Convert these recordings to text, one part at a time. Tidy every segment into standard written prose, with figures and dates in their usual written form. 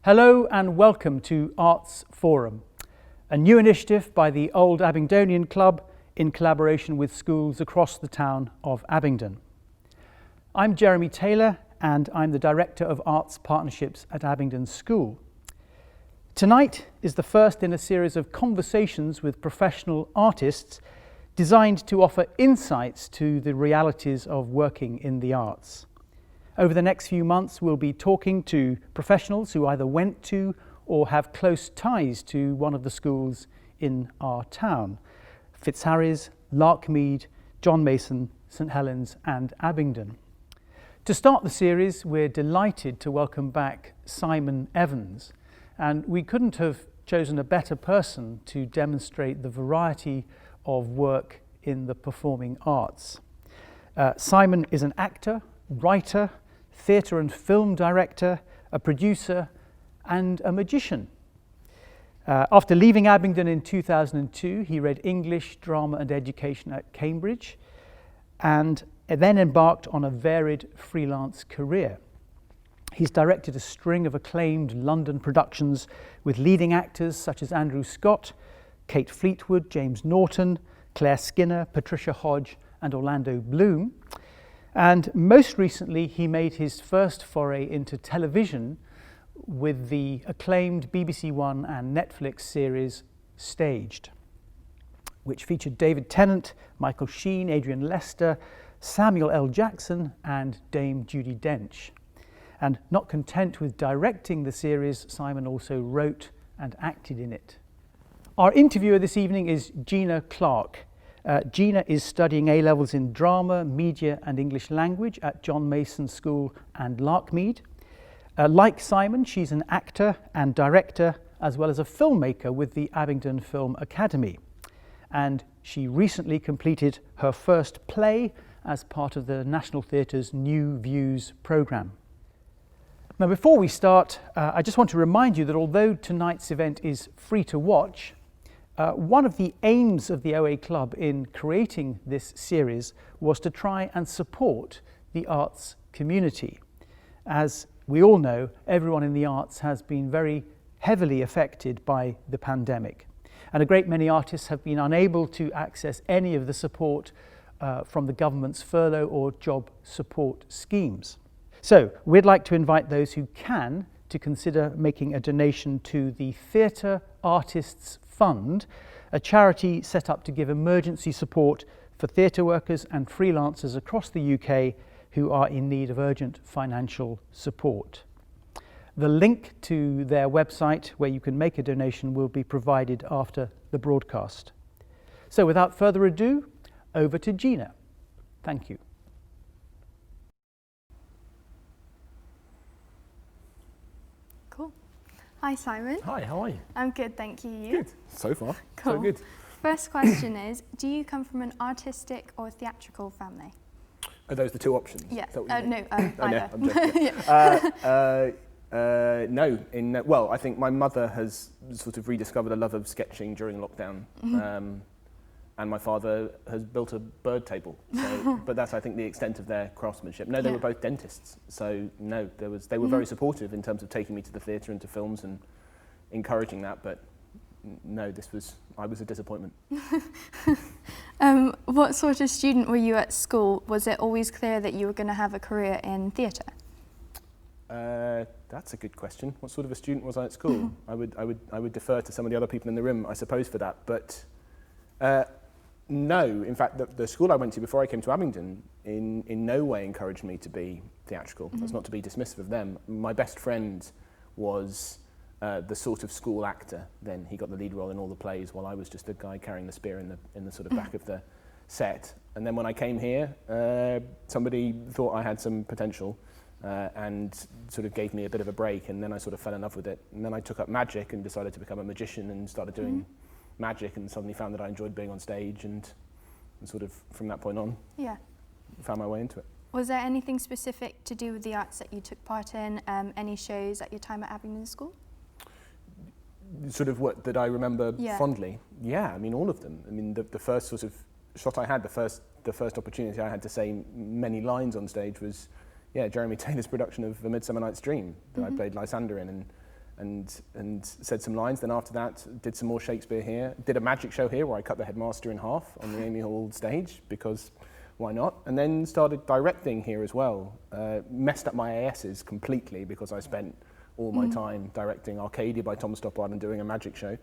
Hello and welcome to Arts Forum, a new initiative by the Old Abingdonian Club in collaboration with schools across the town of Abingdon. I'm Jeremy Taylor and I'm the Director of Arts Partnerships at Abingdon School. Tonight is the first in a series of conversations with professional artists designed to offer insights to the realities of working in the arts. Over the next few months, we'll be talking to professionals who either went to or have close ties to one of the schools in our town: Fitzharrys, Larkmead, John Mason, St Helens and Abingdon. To start the series, we're delighted to welcome back Simon Evans, and we couldn't have chosen a better person to demonstrate the variety of work in the performing arts. Simon is an actor, writer, theatre and film director, a producer and a magician. After leaving Abingdon in 2002, he read English, drama and education at Cambridge and then embarked on a varied freelance career. He's directed a string of acclaimed London productions with leading actors such as Andrew Scott, Kate Fleetwood, James Norton, Claire Skinner, Patricia Hodge and Orlando Bloom. And most recently, he made his first foray into television with the acclaimed BBC One and Netflix series Staged, which featured David Tennant, Michael Sheen, Adrian Lester, Samuel L. Jackson and Dame Judi Dench. And not content with directing the series, Simon also wrote and acted in it. Our interviewer this evening is Gina Clarke. Gina is studying A-levels in drama, media and English language at John Mason School and Larkmead. Like Simon, she's an actor and director as well as a filmmaker with the Abingdon Film Academy. And she recently completed her first play as part of the National Theatre's New Views programme. Now, before we start, I just want to remind you that although tonight's event is free to watch, one of the aims of the OA Club in creating this series was to try and support the arts community. As we all know, everyone in the arts has been very heavily affected by the pandemic, and a great many artists have been unable to access any of the support from the government's furlough or job support schemes. So we'd like to invite those who can to consider making a donation to the Theatre Artists Fund, a charity set up to give emergency support for theatre workers and freelancers across the UK who are in need of urgent financial support. The link to their website where you can make a donation will be provided after the broadcast. So without further ado, over to Gina. Thank you. Hi Simon. Hi, how are you? I'm good, thank you. You? Good. So far, Cool. so good. First question is, do you come from an artistic or theatrical family? Are those the two options? Yeah. Is that what you mean? No, Oh, either. no, I'm joking. No. Well, I think my mother has sort of rediscovered a love of sketching during lockdown. And my father has built a bird table. So, but that's, I think, the extent of their craftsmanship. No, they were both dentists. So no, they were very supportive in terms of taking me to the theatre and to films and encouraging that. But no, I was a disappointment. What sort of student were you at school? Was it always clear that you were going to have a career in theatre? That's a good question. What sort of a student was I at school? I would defer to some of the other people in the room, I suppose, for that. But no, in fact, the school I went to before I came to Abingdon in no way encouraged me to be theatrical. That's not to be dismissive of them. My best friend was the sort of school actor. Then he got the lead role in all the plays, while I was just a guy carrying the spear in the sort of back of the set. And then when I came here, somebody thought I had some potential and sort of gave me a bit of a break, and then I sort of fell in love with it. And then I took up magic and decided to become a magician and started doing magic, and suddenly found that I enjoyed being on stage, and sort of from that point on found my way into it. Was there anything specific to do with the arts that you took part in? Any shows at your time at Abingdon School? Sort of what that I remember fondly? Yeah, I mean all of them. I mean the first sort of shot I had, the first opportunity I had to say many lines on stage was Jeremy Taylor's production of A Midsummer Night's Dream that I played Lysander in, and said some lines. Then after that, did some more Shakespeare here. Did a magic show here where I cut the headmaster in half on the Amy Hall stage, because why not? And then started directing here as well. Messed up my ASs completely because I spent all my time directing Arcadia by Tom Stoppard and doing a magic show.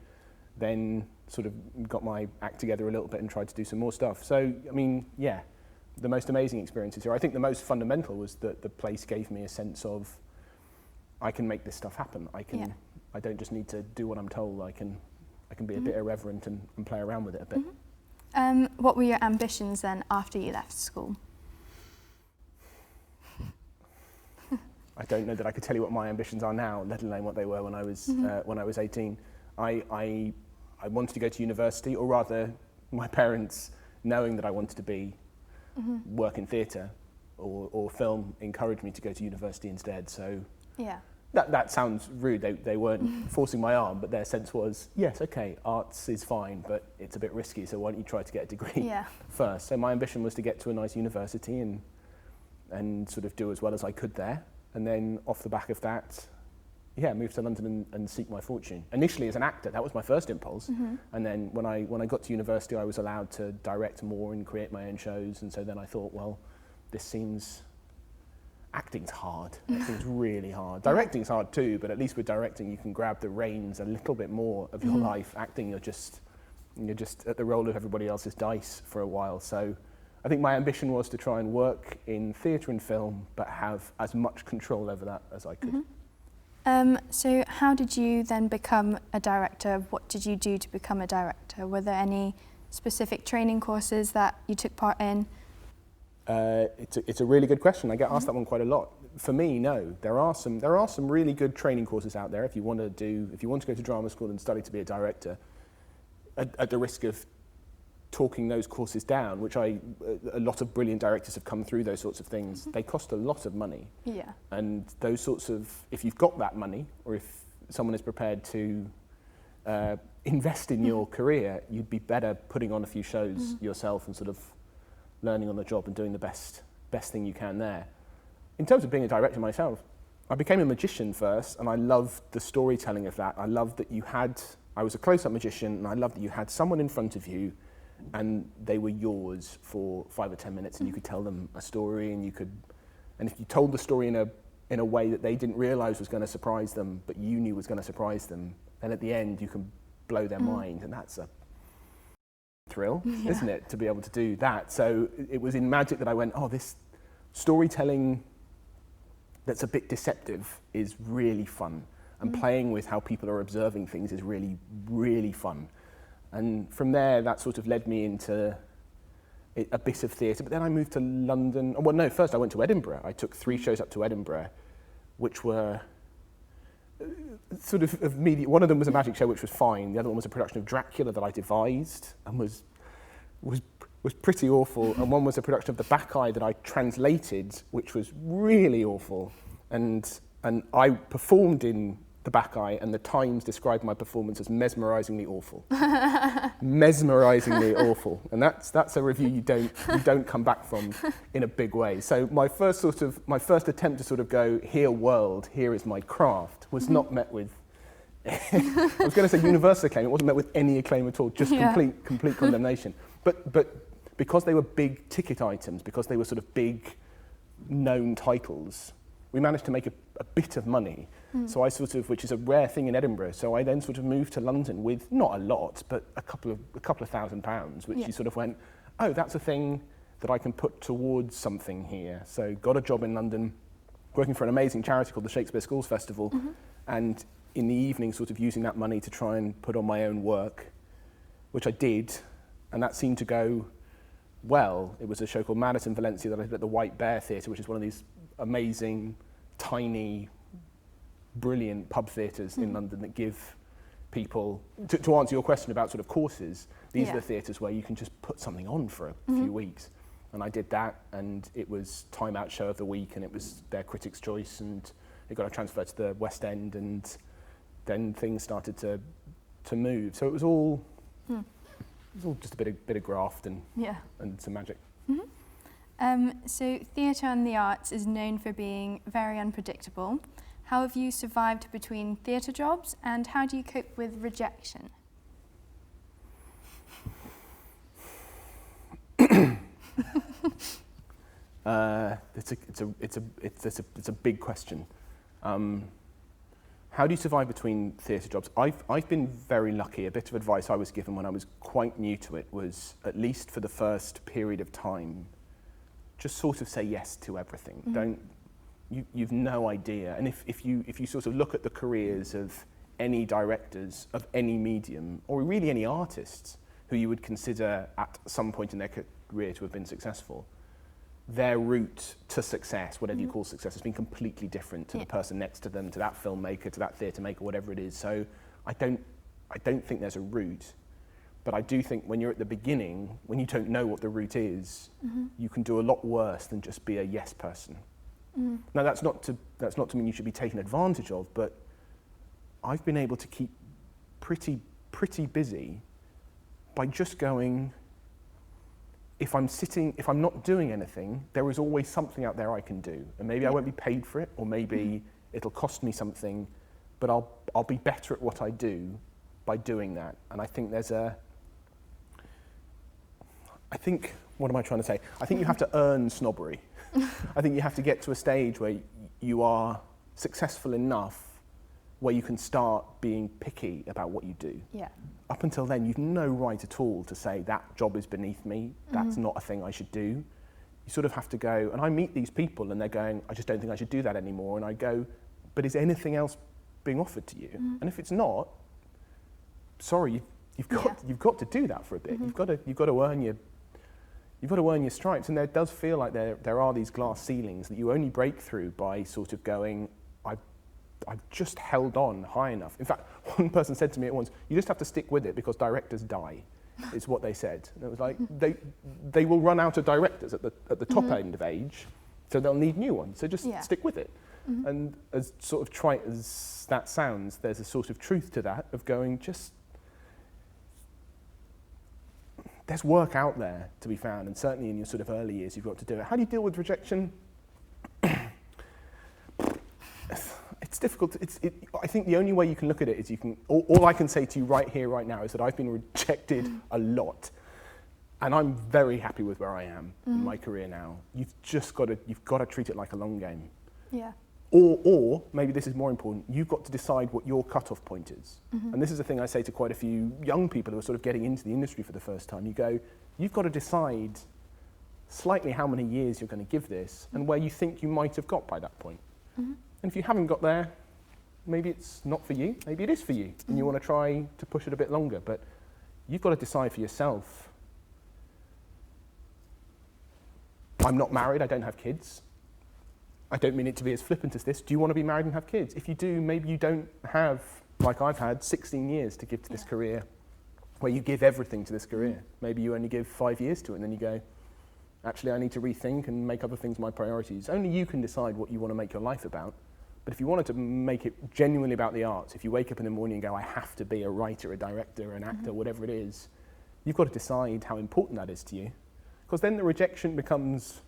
Then sort of got my act together a little bit and tried to do some more stuff. So, I mean, yeah, the most amazing experiences here. I think the most fundamental was that the place gave me a sense of, I can make this stuff happen. I don't just need to do what I'm told. I can be a bit irreverent and play around with it a bit. What were your ambitions then after you left school? I don't know that I could tell you what my ambitions are now, let alone what they were when I was 18. I wanted to go to university, or rather, my parents, knowing that I wanted to work in theatre or film, encouraged me to go to university instead. So yeah. That sounds rude. They weren't forcing my arm, but their sense was, yes, okay, arts is fine, but it's a bit risky, so why don't you try to get a degree first? So my ambition was to get to a nice university and sort of do as well as I could there. And then off the back of that, move to London and seek my fortune. Initially as an actor, that was my first impulse. And then when I got to university, I was allowed to direct more and create my own shows. And so then I thought, well, acting's hard. Acting's really hard. Directing's hard too, but at least with directing, you can grab the reins a little bit more of your life. Acting, you're just at the roll of everybody else's dice for a while. So I think my ambition was to try and work in theatre and film, but have as much control over that as I could. So how did you then become a director? What did you do to become a director? Were there any specific training courses that you took part in? It's a really good question. I get asked that one quite a lot. For me, no. There are some really good training courses out there if you want to go to drama school and study to be a director. At the risk of talking those courses down, which a lot of brilliant directors have come through those sorts of things. They cost a lot of money. Yeah. And those sorts of, if you've got that money, or if someone is prepared to invest in your career, you'd be better putting on a few shows yourself and sort of learning on the job and doing the best thing you can there. In terms of being a director myself, I became a magician first, and I loved the storytelling of that. I loved that I was a close-up magician, and I loved that you had someone in front of you and they were yours for 5 or 10 minutes, and you could tell them a story, and if you told the story in a way that they didn't realize was going to surprise them, but you knew was going to surprise them, then at the end you can blow their mind, and that's a thrill, isn't it, to be able to do that? So it was in magic that I went, oh, this storytelling that's a bit deceptive is really fun, and playing with how people are observing things is really, really fun. And from there, that sort of led me into a bit of theatre. But then I moved to London. Well, no, first I went to Edinburgh. I took 3 shows up to Edinburgh, which were sort of media. One of them was a magic show, which was fine. The other one was a production of Dracula that I devised and was pretty awful. And one was a production of The Bacchae that I translated, which was really awful. And I performed in The Bacchae, and the Times described my performance as mesmerisingly awful. Mesmerisingly awful. And that's a review you don't come back from in a big way. So my first attempt to sort of go, here world, here is my craft, was not met with I was going to say universal acclaim. It wasn't met with any acclaim at all, just complete condemnation. But because they were big ticket items, because they were sort of big known titles, we managed to make a bit of money. So I which is a rare thing in Edinburgh. So I then sort of moved to London with not a lot, but a couple of £1,000, which you sort of went, oh, that's a thing that I can put towards something here. So got a job in London, working for an amazing charity called the Shakespeare Schools Festival, and in the evening sort of using that money to try and put on my own work, which I did, and that seemed to go well. It was a show called Madness in Valencia that I did at the White Bear Theatre, which is one of these amazing, tiny, brilliant pub theatres in London that give people, to answer your question about sort of courses, these are the theatres where you can just put something on for a few weeks. And I did that, and it was Time Out Show of the Week, and it was their Critics' Choice, and it got a transfer to the West End, and then things started to move. So it was all just a bit of graft and some magic. So theatre and the arts is known for being very unpredictable. How have you survived between theatre jobs, and how do you cope with rejection? It's a big question. How do you survive between theatre jobs? I've been very lucky. A bit of advice I was given when I was quite new to it was, at least for the first period of time, just sort of say yes to everything. Mm-hmm. You've no idea. And if you sort of look at the careers of any directors of any medium, or really any artists who you would consider at some point in their career to have been successful, their route to success, whatever you call success, has been completely different to the person next to them, to that filmmaker, to that theatre maker, whatever it is. So I don't think there's a route, but I do think when you're at the beginning, when you don't know what the route is, you can do a lot worse than just be a yes person. Now that's not to mean you should be taken advantage of, but I've been able to keep pretty busy by just going, if I'm not doing anything, there is always something out there I can do. And maybe I won't be paid for it, or maybe it'll cost me something, but I'll be better at what I do by doing that. And I think what am I trying to say? I think you have to earn snobbery. I think you have to get to a stage where you are successful enough where you can start being picky about what you do. Yeah. Up until then, you've no right at all to say that job is beneath me, that's not a thing I should do. You sort of have to go, and I meet these people and they're going, I just don't think I should do that anymore. And I go, but is anything else being offered to you? And if it's not, sorry, you've got to do that for a bit. You've got to earn your stripes. And there does feel like there are these glass ceilings that you only break through by sort of going, I've just held on high enough. In fact, one person said to me at once, you just have to stick with it because directors die, is what they said. And it was like, they will run out of directors at the top end of age, so they'll need new ones. So just stick with it. And as sort of trite as that sounds, there's a sort of truth to that, of going, there's work out there to be found, and certainly in your sort of early years, you've got to do it. How do you deal with rejection? It's difficult. I think the only way you can look at it is all I can say to you right here, right now, is that I've been rejected a lot, and I'm very happy with where I am in my career now. You've got to treat it like a long game. Yeah. Or maybe this is more important. You've got to decide what your cut-off point is. And this is a thing I say to quite a few young people who are sort of getting into the industry for the first time. You go, you've got to decide slightly how many years you're going to give this, and where you think you might have got by that point. And if you haven't got there, maybe it's not for you, maybe it is for you, and you want to try to push it a bit longer, but you've got to decide for yourself. I'm not married, I don't have kids. I don't mean it to be as flippant as this. Do you want to be married and have kids? If you do, maybe you don't have, like I've had, 16 years to give to this career, where you give everything to this career. Maybe you only give 5 years to it, and then you go, actually, I need to rethink and make other things my priorities. Only you can decide what you want to make your life about. But if you wanted to make it genuinely about the arts, if you wake up in the morning and go, I have to be a writer, a director, an actor, whatever it is, you've got to decide how important that is to you. Because then the rejection becomes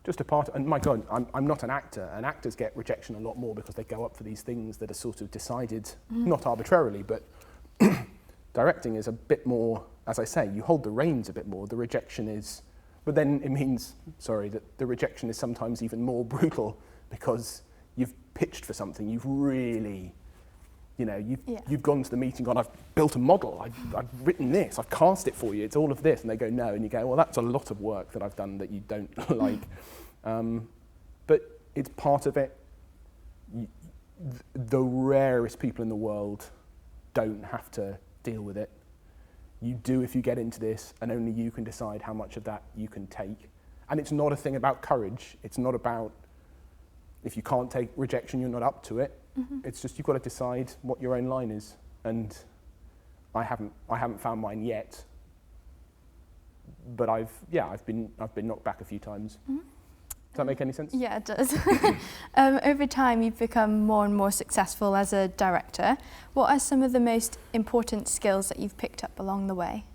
just a part, and my God, I'm not an actor, and actors get rejection a lot more because they go up for these things that are sort of decided, not arbitrarily, but directing is a bit more, as I say, you hold the reins a bit more. The rejection is, but then it means, that the rejection is sometimes even more brutal because you've pitched for something, you've really, you've gone to the meeting, gone, I've built a model, I've written this, I've cast it for you, it's all of this, and they go, no, and you go, well, that's a lot of work that I've done that you don't like. But it's part of it. The rarest people in the world don't have to deal with it. You do if you get into this, and only you can decide how much of that you can take. And it's not a thing about courage. It's not about, if you can't take rejection, you're not up to it. It's just you've got to decide what your own line is. And I haven't found mine yet. But I've been knocked back a few times. Does that make any sense? Yeah, it does. Over time, you've become more and more successful as a director. What are some of the most important skills that you've picked up along the way?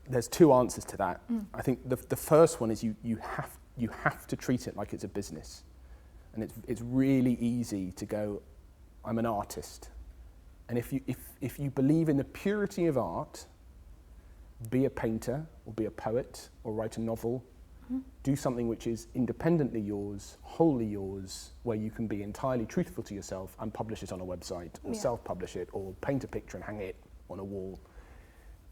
there's two answers to that. I think the first one is you have to treat it like it's a business. And it's really easy to go, I'm an artist. And if you believe in the purity of art, be a painter or be a poet or write a novel, do something which is independently yours, wholly yours, where you can be entirely truthful to yourself and publish it on a website or self-publish it or paint a picture and hang it on a wall.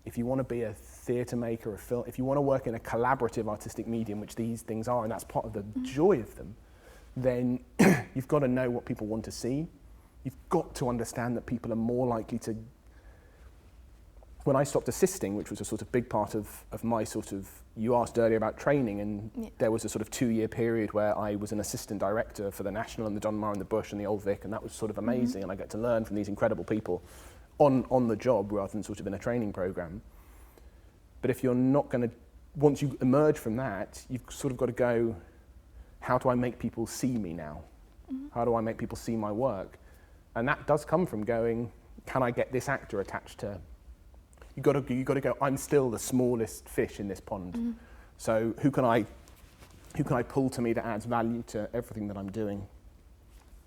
If you want to be a theatre maker, a film, if you want to work in a collaborative artistic medium, which these things are, and that's part of the joy of them, then you've got to know what people want to see. You've got to understand that people are more likely to... When I stopped assisting, which was a sort of big part of my sort of... You asked earlier about training, and there was a sort of 2-year period where I was an assistant director for the National and the Donmar and the Bush and the Old Vic, and that was sort of amazing, and I get to learn from these incredible people on the job rather than sort of in a training program. But if you're not going to... Once you emerge from that, you've sort of got to go, how do I make people see me now? How do I make people see my work? And that does come from going, can I get this actor attached to... You got to go, I'm still the smallest fish in this pond. So who can I pull to me that adds value to everything that I'm doing?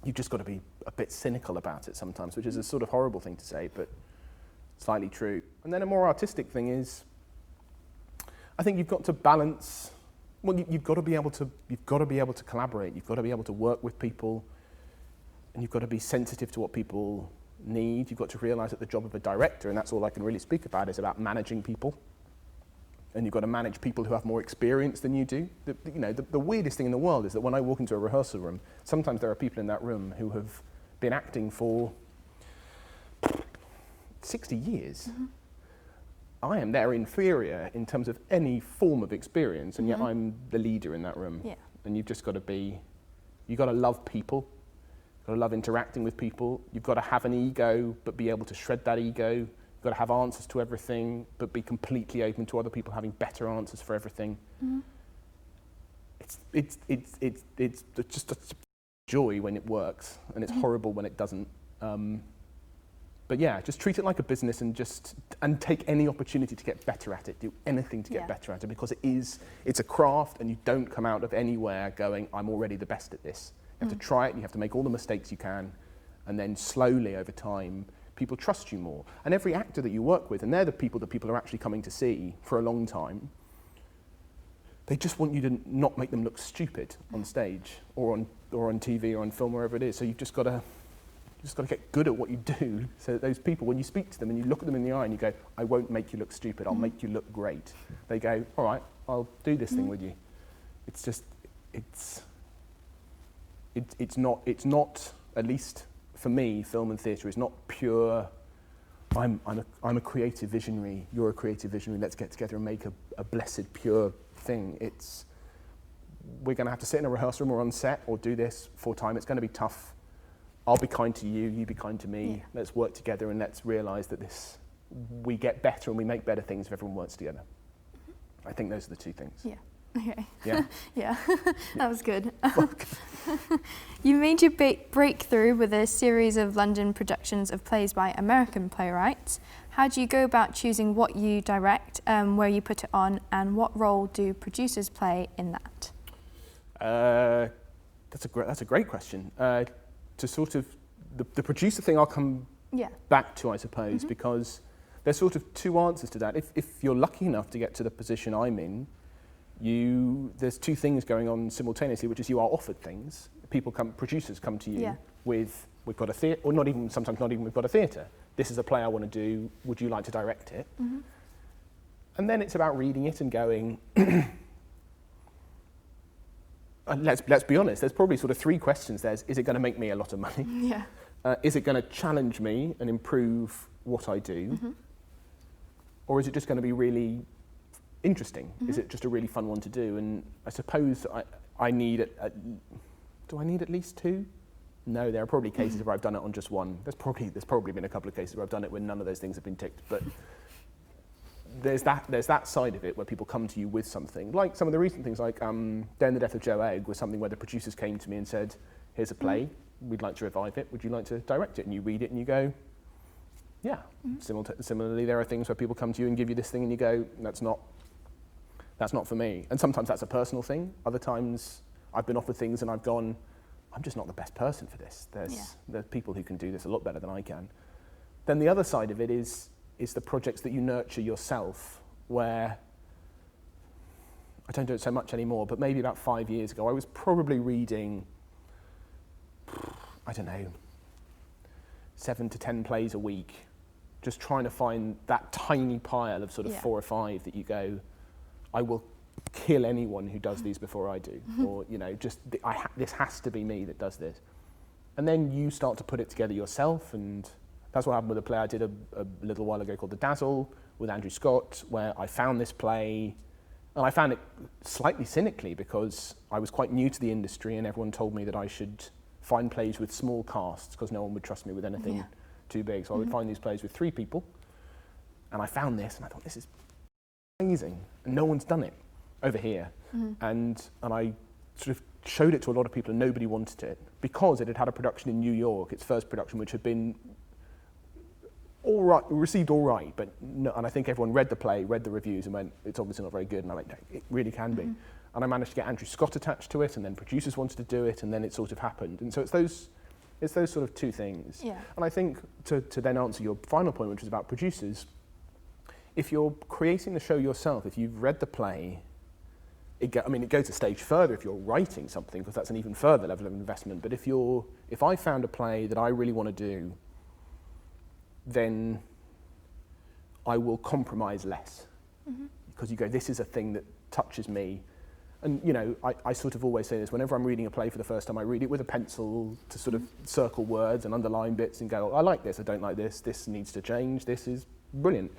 You've just got to be a bit cynical about it sometimes, which is a sort of horrible thing to say, but slightly true. And then a more artistic thing is, I think you've got to balance. Well, you've got to be able to collaborate. You've got to be able to work with people, and you've got to be sensitive to what people need. You've got to realise that the job of a director, and that's all I can really speak about, is about managing people. And you've got to manage people who have more experience than you do. The weirdest thing in the world is that when I walk into a rehearsal room, sometimes there are people in that room who have been acting for 60 years. I am their inferior in terms of any form of experience, and yet I'm the leader in that room. Yeah. And you've just got to you've got to love people. You've got to love interacting with people. You've got to have an ego, but be able to shred that ego. You've got to have answers to everything, but be completely open to other people having better answers for everything. It's just a joy when it works, and it's horrible when it doesn't. But yeah, just treat it like a business and take any opportunity to get better at it. Do anything to get better at it, because it's a craft, and you don't come out of anywhere going, I'm already the best at this. You have to try it, and you have to make all the mistakes you can, and then slowly over time, people trust you more. And every actor that you work with, and they're the people that people are actually coming to see for a long time, they just want you to not make them look stupid on stage or on TV or on film, wherever it is. So you've just got to get good at what you do, so that those people, when you speak to them and you look at them in the eye and you go, I won't make you look stupid, I'll make you look great. They go, all right, I'll do this thing with you. It's not, at least for me, film and theatre is not pure, I'm a creative visionary, you're a creative visionary, let's get together and make a blessed, pure thing. We're going to have to sit in a rehearsal room or on set or do this full time. It's going to be tough. I'll be kind to you, you be kind to me. Yeah. Let's work together, and let's realise that we get better and we make better things if everyone works together. I think those are the two things. Yeah. Okay. Yeah. Yeah. That was good. You made your breakthrough with a series of London productions of plays by American playwrights. How do you go about choosing what you direct, where you put it on, and what role do producers play in that? That's a great question. To sort of the producer thing, I'll come back to, I suppose, because there's sort of two answers to that. If you're lucky enough to get to the position I'm in, there's two things going on simultaneously, which is you are offered things. Producers come to you with, we've got a theatre, or sometimes not even we've got a theatre. This is a play I want to do, would you like to direct it? And then it's about reading it and going, let's be honest, there's probably sort of three questions there. Is it going to make me a lot of money? Yeah. Is it going to challenge me and improve what I do? Or is it just going to be really interesting? Is it just a really fun one to do? And I suppose I need do I need at least two? No, there are probably cases where I've done it on just one. There's probably been a couple of cases where I've done it where none of those things have been ticked. But there's that side of it where people come to you with something. Like some of the recent things, like Day and the Death of Joe Egg was something where the producers came to me and said, here's a play, we'd like to revive it, would you like to direct it? And you read it and you go, yeah. Similarly, there are things where people come to you and give you this thing and you go, that's not for me. And sometimes that's a personal thing. Other times I've been offered things and I've gone, I'm just not the best person for this. There's people who can do this a lot better than I can. Then the other side of it is the projects that you nurture yourself, where I don't do it so much anymore, but maybe about 5 years ago, I was probably reading, I don't know, 7 to 10 plays a week, just trying to find that tiny pile of sort of 4 or 5 that you go, I will kill anyone who does these before I do, or just this has to be me that does this. And then you start to put it together yourself, and that's what happened with a play I did a little while ago called The Dazzle with Andrew Scott, where I found this play, and I found it slightly cynically because I was quite new to the industry and everyone told me that I should find plays with small casts because no one would trust me with anything too big. So I would find these plays with 3 people, and I found this and I thought, this is amazing, and no one's done it over here. And I sort of showed it to a lot of people and nobody wanted it because it had had a production in New York, its first production, which had been all right, received all right, but no, and I think everyone read the play, read the reviews and went, it's obviously not very good, and I went, no, it really can be. And I managed to get Andrew Scott attached to it, and then producers wanted to do it, and then it sort of happened. And so it's those sort of 2 things. Yeah. And I think to then answer your final point, which was about producers, if you're creating the show yourself, if you've read the play, it goes a stage further if you're writing something, because that's an even further level of investment. But if I found a play that I really want to do, then I will compromise less. Because you go, this is a thing that touches me. And I sort of always say this, whenever I'm reading a play for the first time, I read it with a pencil to sort of circle words and underline bits and go, I like this, I don't like this, this needs to change, this is brilliant.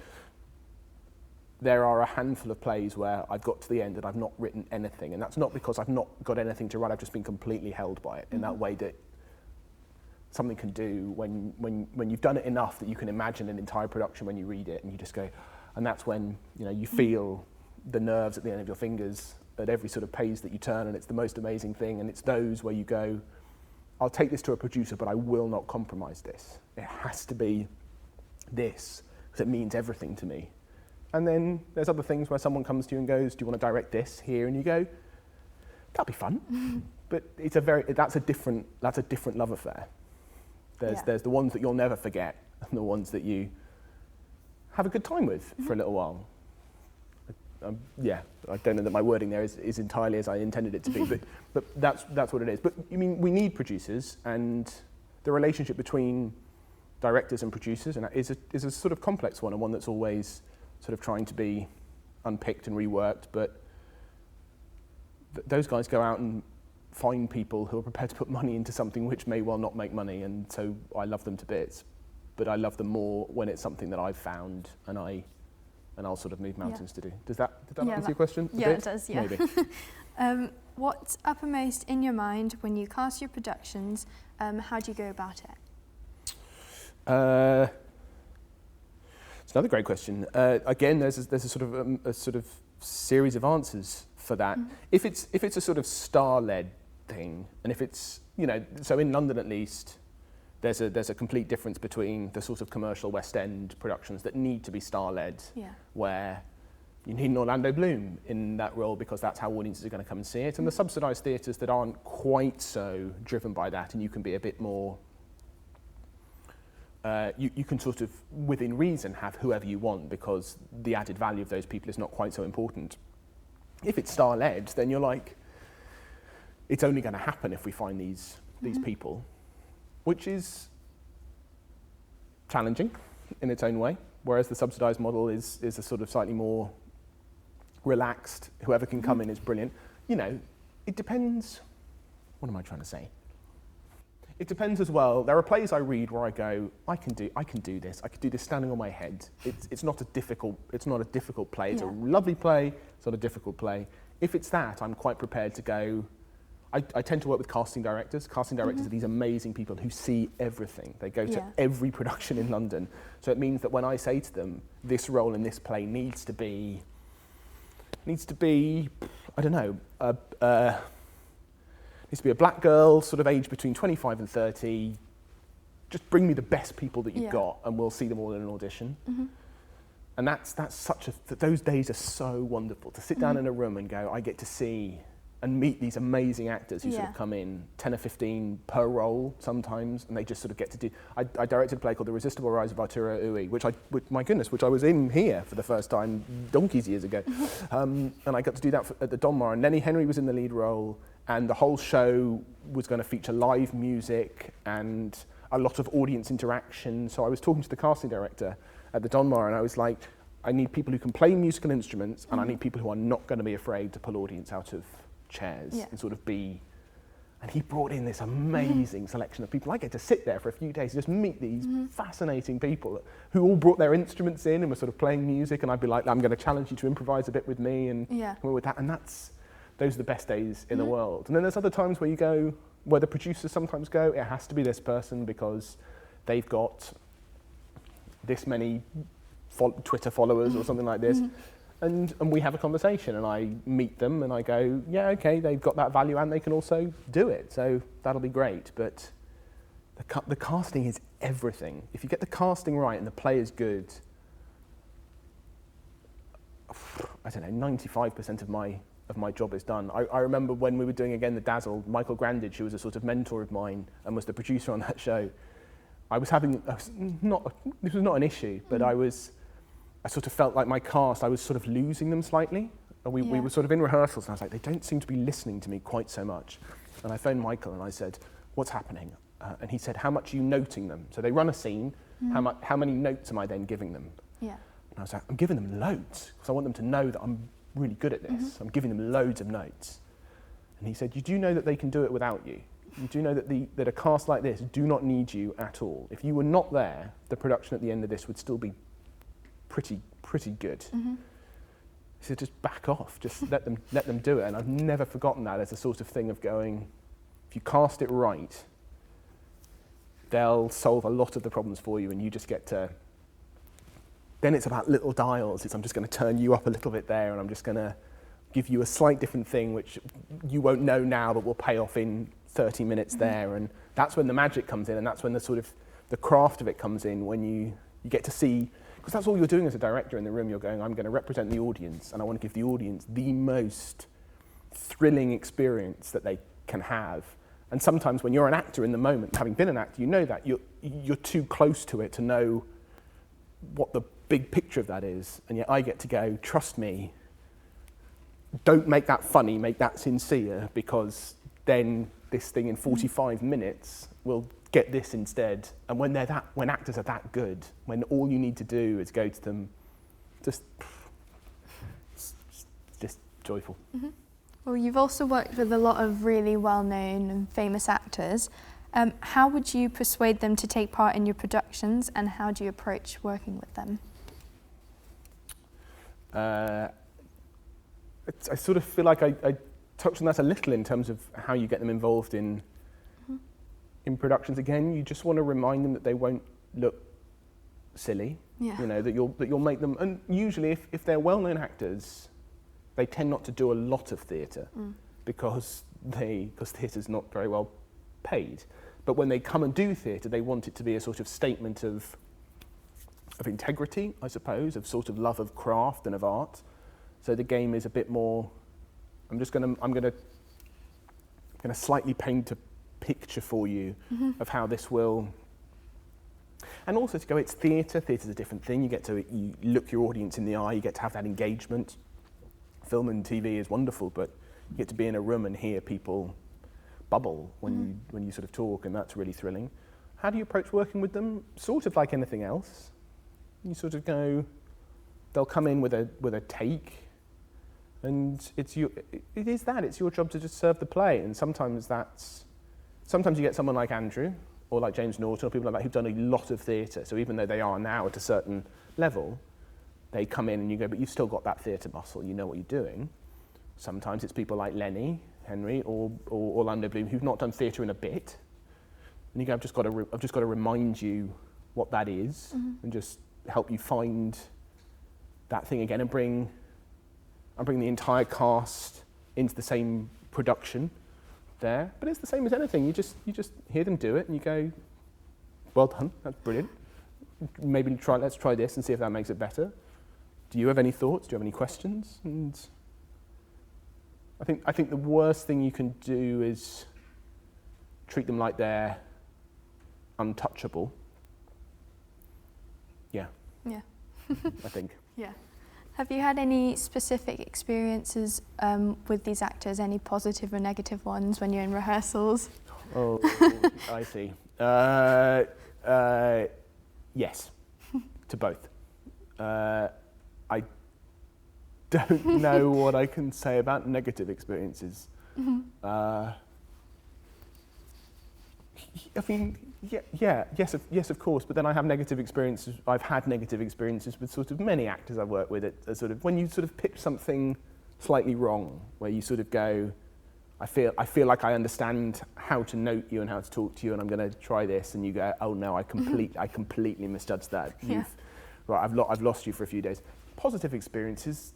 There are a handful of plays where I've got to the end and I've not written anything, and that's not because I've not got anything to write, I've just been completely held by it in that way that something can do when you've done it enough that you can imagine an entire production when you read it, and you just go, and that's when you feel the nerves at the end of your fingers at every sort of page that you turn, and it's the most amazing thing. And it's those where you go, I'll take this to a producer, but I will not compromise this. It has to be this, because it means everything to me. And then there's other things where someone comes to you and goes, do you want to direct this here? And you go, that'll be fun. But that's a different love affair. There's the ones that you'll never forget, and the ones that you have a good time with for a little while. I don't know that my wording there is entirely as I intended it to be, but that's what it is. But we need producers, and the relationship between directors and producers is a sort of complex one, and one that's always sort of trying to be unpicked and reworked. But those guys go out and find people who are prepared to put money into something which may well not make money, and so I love them to bits. But I love them more when it's something that I've found and I'll sort of move mountains to do. Did that answer your question? Yeah, it does, yeah. Maybe. What's uppermost in your mind when you cast your productions? How do you go about it? It's another great question. Again, there's a sort of series of answers for that. If it's a sort of star-led thing, and if it's so in London at least, there's a complete difference between the sort of commercial West End productions that need to be star-led, where you need an Orlando Bloom in that role because that's how audiences are going to come and see it, and the subsidised theatres that aren't quite so driven by that, and you can be a bit more. You can sort of, within reason, have whoever you want because the added value of those people is not quite so important. If it's star-led, then you're like, it's only going to happen if we find these people, which is challenging in its own way, whereas the subsidised model is a sort of slightly more relaxed, whoever can come in is brilliant. It depends, what am I trying to say? It depends as well. There are plays I read where I go, I can do this. I could do this standing on my head. It's not a difficult play. It's a lovely play. It's not a difficult play. If it's that, I'm quite prepared to go. I tend to work with casting directors. Casting directors are these amazing people who see everything. They go to every production in London. So it means that when I say to them, this role in this play needs to be, I don't know, needs to be a black girl, sort of aged between 25 and 30, just bring me the best people that you've got, and we'll see them all in an audition. And that's those days are so wonderful, to sit down in a room and go, I get to see and meet these amazing actors who sort of come in, 10 or 15 per role sometimes, and they just sort of get to do. I directed a play called The Irresistible Rise of Arturo Ui, which I was in here for the first time donkey's years ago. And I got to do that at the Donmar, and Lenny Henry was in the lead role, and the whole show was going to feature live music and a lot of audience interaction. So I was talking to the casting director at the Donmar, and I was like, I need people who can play musical instruments, and I need people who are not going to be afraid to pull audience out of chairs and sort of be. And he brought in this amazing selection of people. I get to sit there for a few days and just meet these fascinating people who all brought their instruments in and were sort of playing music, and I'd be like, I'm going to challenge you to improvise a bit with me, and with that. And those are the best days in the world. And then there's other times where you go, where the producers sometimes go, it has to be this person because they've got this many Twitter followers or something like this. And we have a conversation, and I meet them and I go, yeah, okay, they've got that value and they can also do it, so that'll be great. But the casting is everything. If you get the casting right and the play is good, I don't know, 95% of my job is done. I remember when we were doing again The Dazzle, Michael Grandage, who was a sort of mentor of mine and was the producer on that show, this was not an issue, but I sort of felt like my cast, I was sort of losing them slightly. And we were sort of in rehearsals, and I was like, they don't seem to be listening to me quite so much. And I phoned Michael and I said, what's happening? And he said, how much are you noting them? So they run a scene, how many notes am I then giving them? Yeah. And I was like, I'm giving them loads, because I want them to know that I'm really good at this. I'm giving them loads of notes. And he said, you do know that they can do it without you. You do know that a cast like this do not need you at all. If you were not there, the production at the end of this would still be pretty good. He said, just back off, just let them do it. And I've never forgotten that as a sort of thing of going, if you cast it right, they'll solve a lot of the problems for you, and you just get to. Then it's about little dials. I'm just going to turn you up a little bit there, and I'm just going to give you a slight different thing, which you won't know now, but will pay off in 30 minutes there. And that's when the magic comes in, and that's when the sort of the craft of it comes in, when you get to see. Because that's all you're doing as a director in the room. You're going, I'm going to represent the audience, and I want to give the audience the most thrilling experience that they can have. And sometimes when you're an actor in the moment, having been an actor, you know that. You're too close to it to know what the big picture of that is. And yet I get to go, trust me, don't make that funny, make that sincere, because then this thing in 45 minutes will get this instead. And when actors are that good, when all you need to do is go to them, just joyful. Well, you've also worked with a lot of really well-known and famous actors. How would you persuade them to take part in your productions, and how do you approach working with them? I sort of feel like I touched on that a little in terms of how you get them involved in productions. Again, you just want to remind them that they won't look silly. You know, that you'll make them. And usually, if they're well-known actors, they tend not to do a lot of theatre because theatre's not very well paid. But when they come and do theatre, they want it to be a sort of statement of integrity, I suppose, of sort of love of craft and of art. So the game is a bit more. I'm going to slightly paint a picture for you of how this will. And also to go, it's theatre. Theatre's a different thing. You look your audience in the eye. You get to have that engagement. Film and TV is wonderful, but you get to be in a room and hear people bubble when you sort of talk, and that's really thrilling. How do you approach working with them? Sort of like anything else. You sort of go. They'll come in with a take, and it's your job to just serve the play. And sometimes you get someone like Andrew or like James Norton or people like that who've done a lot of theatre. So even though they are now at a certain level, they come in and you go, but you've still got that theatre muscle, you know what you're doing. Sometimes it's people like Lenny Henry or Orlando Bloom who've not done theatre in a bit. And you go, I've just got to remind you what that is and just help you find that thing again and bring the entire cast into the same production there. But it's the same as anything. You just hear them do it and you go, well done, that's brilliant. Maybe let's try this and see if that makes it better. Do you have any thoughts? Do you have any questions? And I think the worst thing you can do is treat them like they're untouchable. Yeah. Yeah. I think. Yeah. Have you had any specific experiences with these actors, any positive or negative ones when you're in rehearsals? Oh, I see. Yes, to both. I don't know what I can say about negative experiences. I mean, yes, of course. But then I have negative experiences. I've had negative experiences with sort of many actors I've worked with. At sort of when you sort of pitch something slightly wrong, where you sort of go, I feel like I understand how to note you and how to talk to you, and I'm going to try this, and you go, oh no, I completely misjudged that. Yeah. Right, I've lost you for a few days. Positive experiences,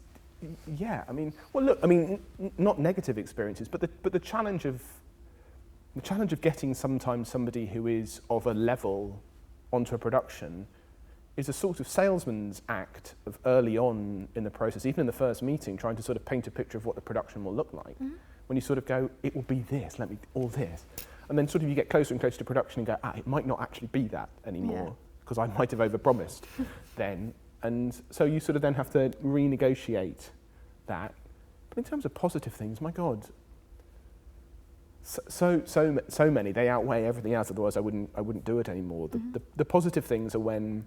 yeah. I mean, well, look, I mean, not negative experiences, but the challenge of getting sometimes somebody who is of a level onto a production is a sort of salesman's act of early on in the process, even in the first meeting, trying to sort of paint a picture of what the production will look like. When you sort of go, it will be this, all this. And then sort of you get closer and closer to production and go, it might not actually be that anymore, because I might have overpromised then. And so you sort of then have to renegotiate that. But in terms of positive things, my God, so many, they outweigh everything else, otherwise I wouldn't do it anymore. The positive things are when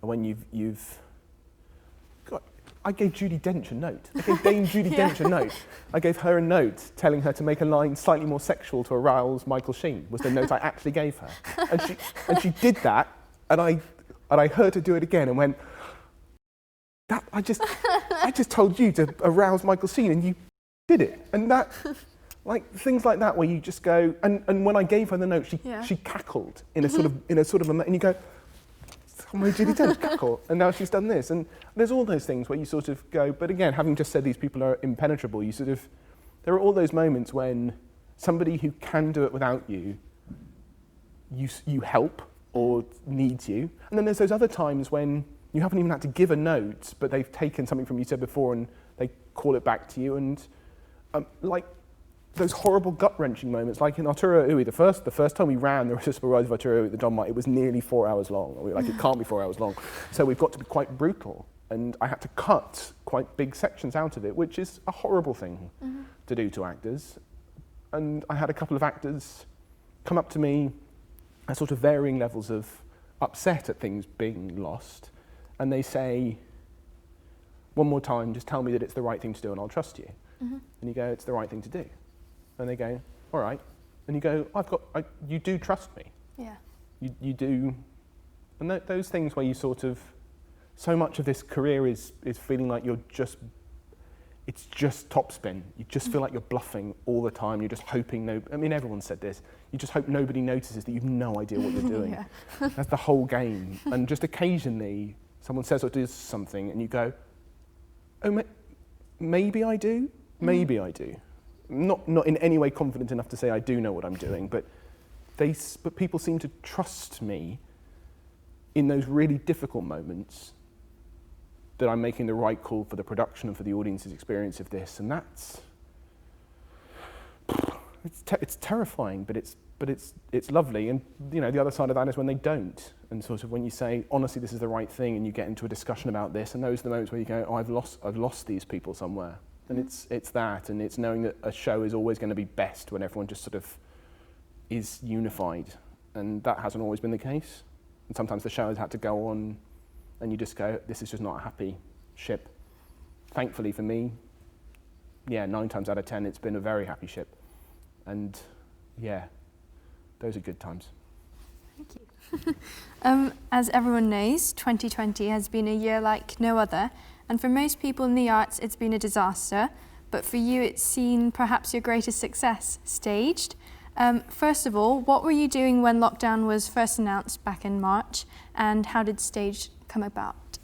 you've got, I gave Judi Dench a note. I gave Dame Judi Dench a note. I gave her a note telling her to make a line slightly more sexual to arouse Michael Sheen, was the note I actually gave her. And she did that, and I heard her do it again and went, that I just told you to arouse Michael Sheen and you did it. And that, like things like that where you just go, and when I gave her the note, she cackled in a sort of and you go, oh my Judi Dench cackle, and now she's done this. And there's all those things where you sort of go, but again, having just said these people are impenetrable, you sort of, there are all those moments when somebody who can do it without you help or needs you. And then there's those other times when you haven't even had to give a note, but they've taken something from you said before and they call it back to you. And like those horrible gut-wrenching moments, like in Arturo Ui, the first time we ran the Irresistible Rise of Arturo Ui at the Don Mart, it was nearly 4 hours long. We were like, it can't be 4 hours long. So we've got to be quite brutal. And I had to cut quite big sections out of it, which is a horrible thing to do to actors. And I had a couple of actors come up to me at sort of varying levels of upset at things being lost. And they say, one more time, just tell me that it's the right thing to do and I'll trust you. And you go, it's the right thing to do. And they go, all right. And you go, you do trust me. Yeah. You do. And those things where you sort of, so much of this career is feeling like it's just topspin. You just feel like you're bluffing all the time. You're just hoping I mean, everyone said this. You just hope nobody notices that you've no idea what you're doing. That's the whole game. And just occasionally, someone says or does something and you go, oh, maybe I do. Maybe I do. Not in any way confident enough to say I do know what I'm doing, but people seem to trust me in those really difficult moments that I'm making the right call for the production and for the audience's experience of this, and it's terrifying, but it's lovely. And you know, the other side of that is when they don't, and sort of when you say, honestly, this is the right thing, and you get into a discussion about this, and those are the moments where you go, oh, I've lost these people somewhere. And it's that, and it's knowing that a show is always going to be best when everyone just sort of is unified, and that hasn't always been the case. And sometimes the show has had to go on, and you just go, this is just not a happy ship. Thankfully for me, 9 times out of 10, it's been a very happy ship, and those are good times. Thank you. As everyone knows, 2020 has been a year like no other. And for most people in the arts, it's been a disaster. But for you, it's seen perhaps your greatest success staged. First of all, what were you doing when lockdown was first announced back in March? And how did Staged come about?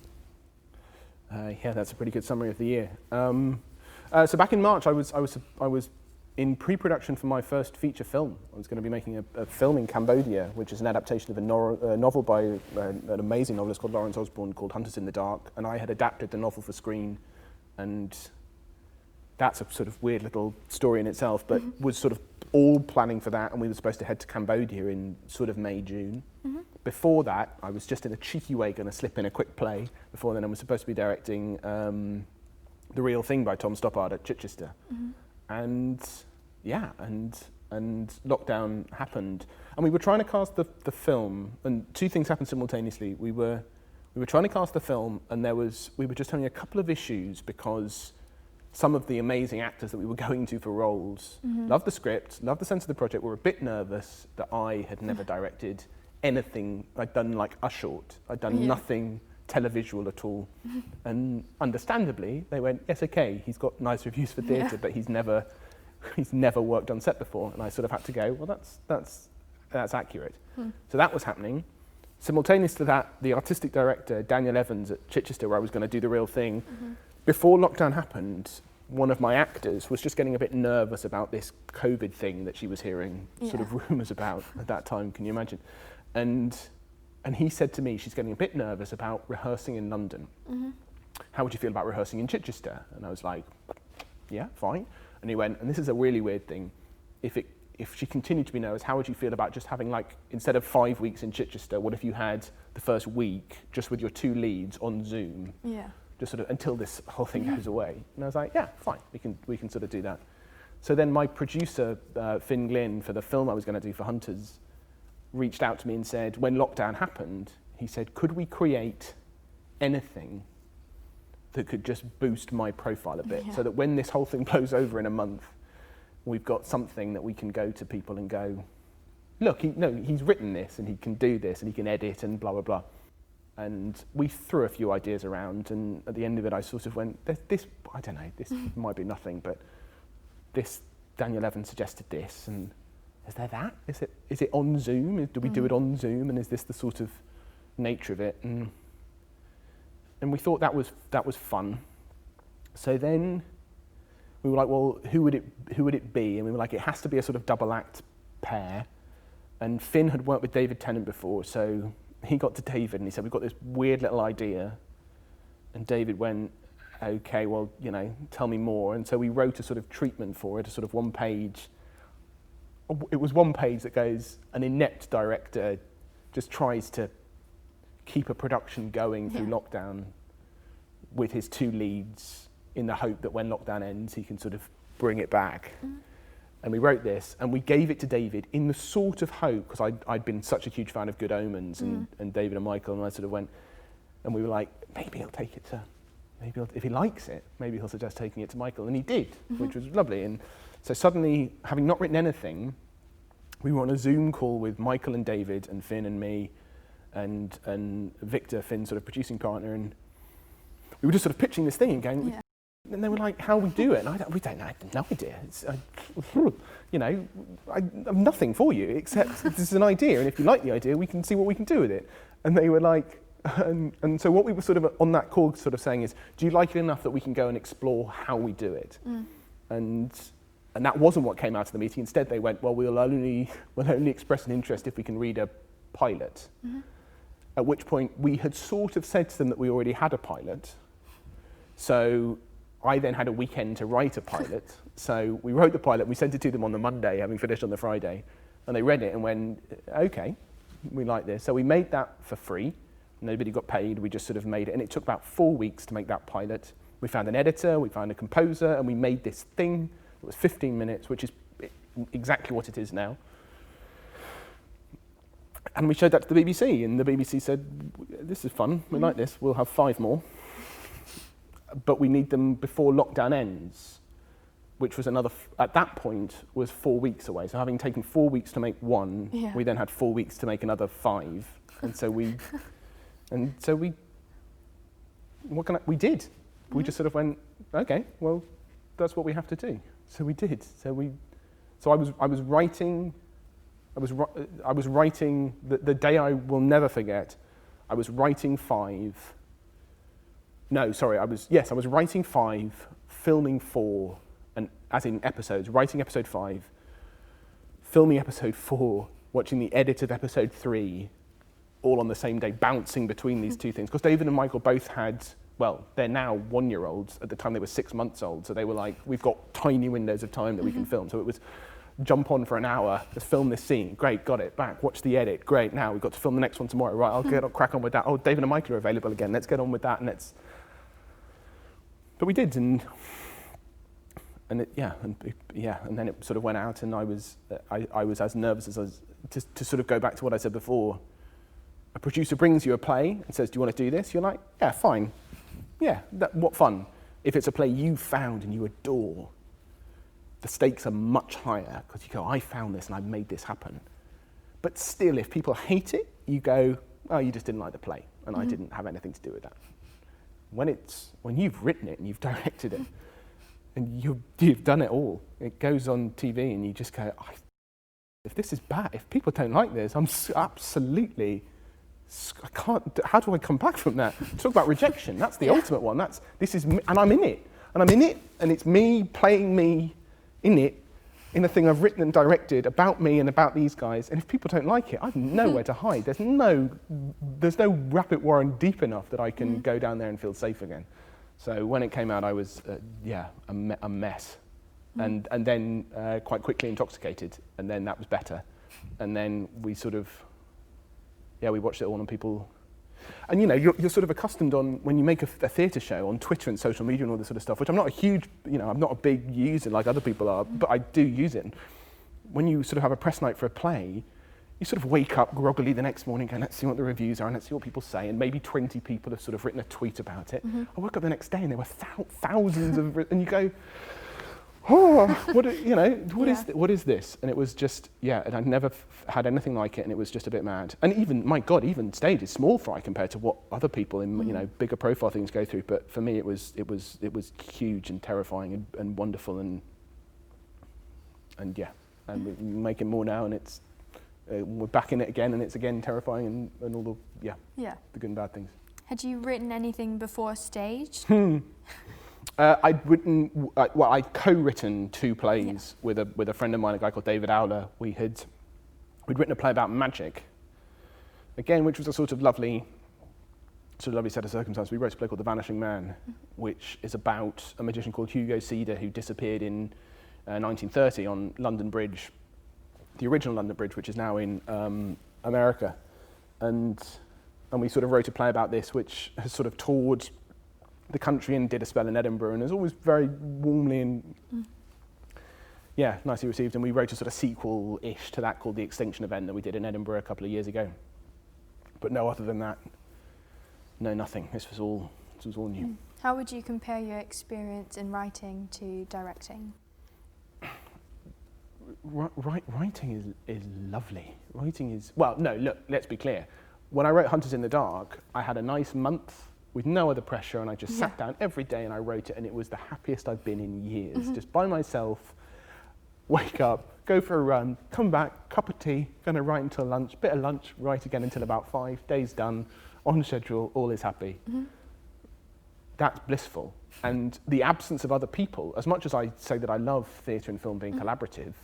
That's a pretty good summary of the year. So back in March, I was in pre-production for my first feature film. I was going to be making a film in Cambodia, which is an adaptation of a novel by an amazing novelist called Lawrence Osborne called Hunters in the Dark, and I had adapted the novel for screen, and that's a sort of weird little story in itself, but was sort of all planning for that, and we were supposed to head to Cambodia in sort of May, June. Before that, I was just in a cheeky way going to slip in a quick play. Before then, I was supposed to be directing The Real Thing by Tom Stoppard at Chichester. And yeah, and lockdown happened, and we were trying to cast the film, and two things happened simultaneously. We were trying to cast the film, and we were just having a couple of issues because some of the amazing actors that we were going to for roles loved the script, loved the sense of the project, were a bit nervous that I had never directed anything. I'd done like a short, I'd done nothing televisual at all, and understandably they went, yes, okay, he's got nice reviews for theatre, but he's never worked on set before. And I sort of had to go, well, that's accurate. So that was happening. Simultaneous to that, the artistic director Daniel Evans at Chichester, where I was going to do The Real Thing, before lockdown happened, one of my actors was just getting a bit nervous about this COVID thing that she was hearing sort of rumours about at that time. Can you imagine? And he said to me, she's getting a bit nervous about rehearsing in London. How would you feel about rehearsing in Chichester? And I was like, yeah, fine. And he went, and this is a really weird thing, if she continued to be nervous, how would you feel about just having, like, instead of 5 weeks in Chichester, what if you had the first week just with your two leads on Zoom? Just sort of until this whole thing goes away. And I was like, yeah, fine, we can sort of do that. So then my producer, Finn Glynn, for the film I was going to do for Hunters, reached out to me and said, when lockdown happened, he said, could we create anything that could just boost my profile a bit, so that when this whole thing blows over in a month, we've got something that we can go to people and go, look, he's written this and he can do this and he can edit and blah, blah, blah. And we threw a few ideas around, and at the end of it I sort of went, this I don't know, this might be nothing, but this, Daniel Evans suggested this, and is there that? Is it on Zoom? Do we do it on Zoom? And is this the sort of nature of it? And we thought that was fun. So then we were like, well, who would it be? And we were like, it has to be a sort of double act pair. And Finn had worked with David Tennant before, so he got to David and he said, we've got this weird little idea. And David went, okay, well, tell me more. And so we wrote a sort of treatment for it, a sort of one page. It was one page that goes, an inept director just tries to keep a production going through lockdown with his two leads in the hope that when lockdown ends, he can sort of bring it back. And we wrote this, and we gave it to David in the sort of hope, because I'd been such a huge fan of Good Omens and David and Michael, and I sort of went, and we were like, maybe he'll take it to, if he likes it, maybe he'll suggest taking it to Michael. And he did, which was lovely. And so suddenly, having not written anything, we were on a Zoom call with Michael and David and Finn and me and Victor, Finn's sort of producing partner, and we were just sort of pitching this thing and going, and they were like, how we do it? And we don't know, I had no idea. I'm nothing for you, except this is an idea, and if you like the idea, we can see what we can do with it. And they were like, and so what we were sort of on that call sort of saying is, do you like it enough that we can go and explore how we do it? And that wasn't what came out of the meeting. Instead, they went, well, we'll only express an interest if we can read a pilot. At which point, we had sort of said to them that we already had a pilot. So I then had a weekend to write a pilot. So we wrote the pilot, we sent it to them on the Monday, having finished on the Friday. And they read it and went, okay, we like this. So we made that for free. Nobody got paid, we just sort of made it. And it took about 4 weeks to make that pilot. We found an editor, we found a composer, and we made this thing. It was 15 minutes, which is exactly what it is now. And we showed that to the BBC, and the BBC said, this is fun, we like this, we'll have 5 more. But we need them before lockdown ends, which was another, at that point, was 4 weeks away. So having taken 4 weeks to make one, we then had 4 weeks to make another 5. And so we did. We just sort of went, okay, well, that's what we have to do. So we did. So I was writing the day I will never forget. I was writing 5. No, sorry. I was writing 5, filming 4, and as in episodes, writing episode 5, filming episode 4, watching the edit of episode 3, all on the same day, bouncing between these two things. Because David and Michael both had, well, they're now 1-year-olds. At the time they were 6 months old, so they were like, we've got tiny windows of time that we can film. So it was jump on for an hour, let's film this scene, great, got it, back, watch the edit, great, now we've got to film the next one tomorrow, right, I'll crack on with that. Oh, David and Michael are available again, let's get on with that, and let's... But we did, and then it sort of went out, and I was as nervous as I was, to sort of go back to what I said before. A producer brings you a play and says, do you want to do this? You're like, yeah, fine. Yeah, what fun. If it's a play you found and you adore, the stakes are much higher because you go, I found this and I made this happen. But still, if people hate it, you go, oh, you just didn't like the play and I didn't have anything to do with that. When you've written it and you've directed it and you've done it all, it goes on TV and you just go, if this is bad, if people don't like this, I can't, how do I come back from that? Talk about rejection, that's the ultimate one. And I'm in it, and it's me playing me in it, in a thing I've written and directed about me and about these guys, and if people don't like it, I've nowhere to hide. There's no rabbit warren deep enough that I can go down there and feel safe again. So when it came out, I was, a mess. And then quite quickly intoxicated, and then that was better. And then we sort of, we watched it all on people. And you're sort of accustomed on, when you make a theatre show on Twitter and social media and all this sort of stuff, which I'm not a huge, I'm not a big user like other people are, but I do use it. When you sort of have a press night for a play, you sort of wake up groggily the next morning going, let's see what the reviews are and let's see what people say, and maybe 20 people have sort of written a tweet about it. I woke up the next day and there were thousands of, and you go, oh, what is this? And it was just, and I'd never had anything like it, and it was just a bit mad. And even, my God, even stage is small fry compared to what other people in bigger profile things go through. But for me, it was huge and terrifying and wonderful, and we're making more now, and it's we're back in it again, and it's again terrifying and all the the good and bad things. Had you written anything before stage? I'd co-written 2 plays with a friend of mine, a guy called David Owler. We'd written a play about magic, again, which was a sort of lovely set of circumstances. We wrote a play called The Vanishing Man, which is about a magician called Hugo Cedar who disappeared in 1930 on London Bridge, the original London Bridge, which is now in America, and we sort of wrote a play about this, which has sort of toured the country and did a spell in Edinburgh, and is always very warmly and nicely received. And we wrote a sort of sequel-ish to that called The Extinction Event that we did in Edinburgh a couple of years ago. But no, other than that, no, nothing. This was all new. How would you compare your experience in writing to directing? Writing is lovely. Writing is, well, no, look, let's be clear. When I wrote Hunters in the Dark, I had a nice month with no other pressure, and I just sat down every day and I wrote it, and it was the happiest I've been in years. Just by myself, wake up, go for a run, come back, cup of tea, gonna write until lunch, bit of lunch, write again until about 5, days done, on schedule, all is happy. That's blissful. And the absence of other people, as much as I say that I love theatre and film being collaborative,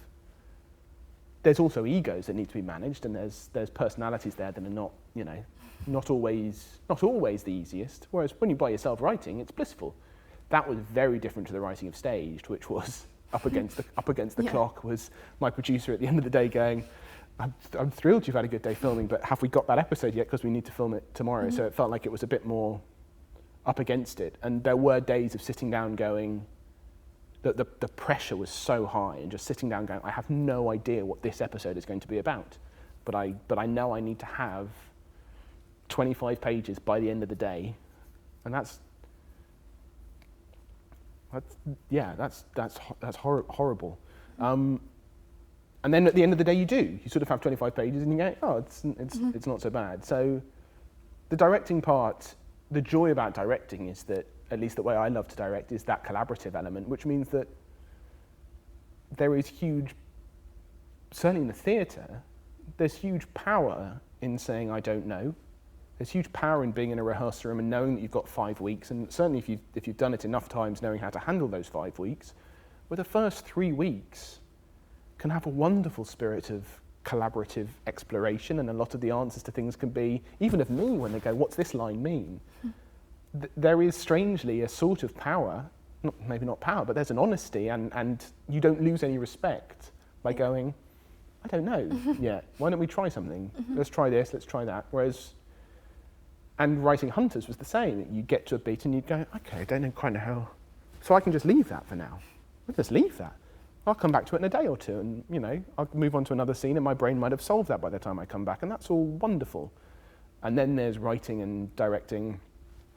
there's also egos that need to be managed, and there's personalities there that are not always the easiest. Whereas when you're by yourself writing, it's blissful. That was very different to the writing of Staged, which was up against the clock. Was my producer at the end of the day going, I'm thrilled you've had a good day filming, but have we got that episode yet? Because we need to film it tomorrow. So it felt like it was a bit more up against it. And there were days of sitting down going, the pressure was so high, and just sitting down going, I have no idea what this episode is going to be about, but I know I need to have 25 pages by the end of the day, and that's horrible. And then at the end of the day, you sort of have 25 pages, and you go, oh, it's not so bad. So the directing part, the joy about directing is that, at least the way I love to direct, is that collaborative element, which means that there is huge, certainly in the theatre, there's huge power in saying, I don't know. There's huge power in being in a rehearsal room and knowing that you've got 5 weeks, and certainly if you've done it enough times, knowing how to handle those 5 weeks, where the first 3 weeks can have a wonderful spirit of collaborative exploration, and a lot of the answers to things can be, even of me, when they go, what's this line mean? There is strangely a sort of power, maybe not power, but there's an honesty, and you don't lose any respect by going, I don't know yet, why don't we try something? Let's try this, let's try that. Whereas, and writing Hunters was the same. You get to a beat and you go, okay, I don't know quite know how, so I can just leave that for now. I'll just leave that. I'll come back to it in a day or two, and I'll move on to another scene, and my brain might have solved that by the time I come back, and that's all wonderful. And then there's writing and directing,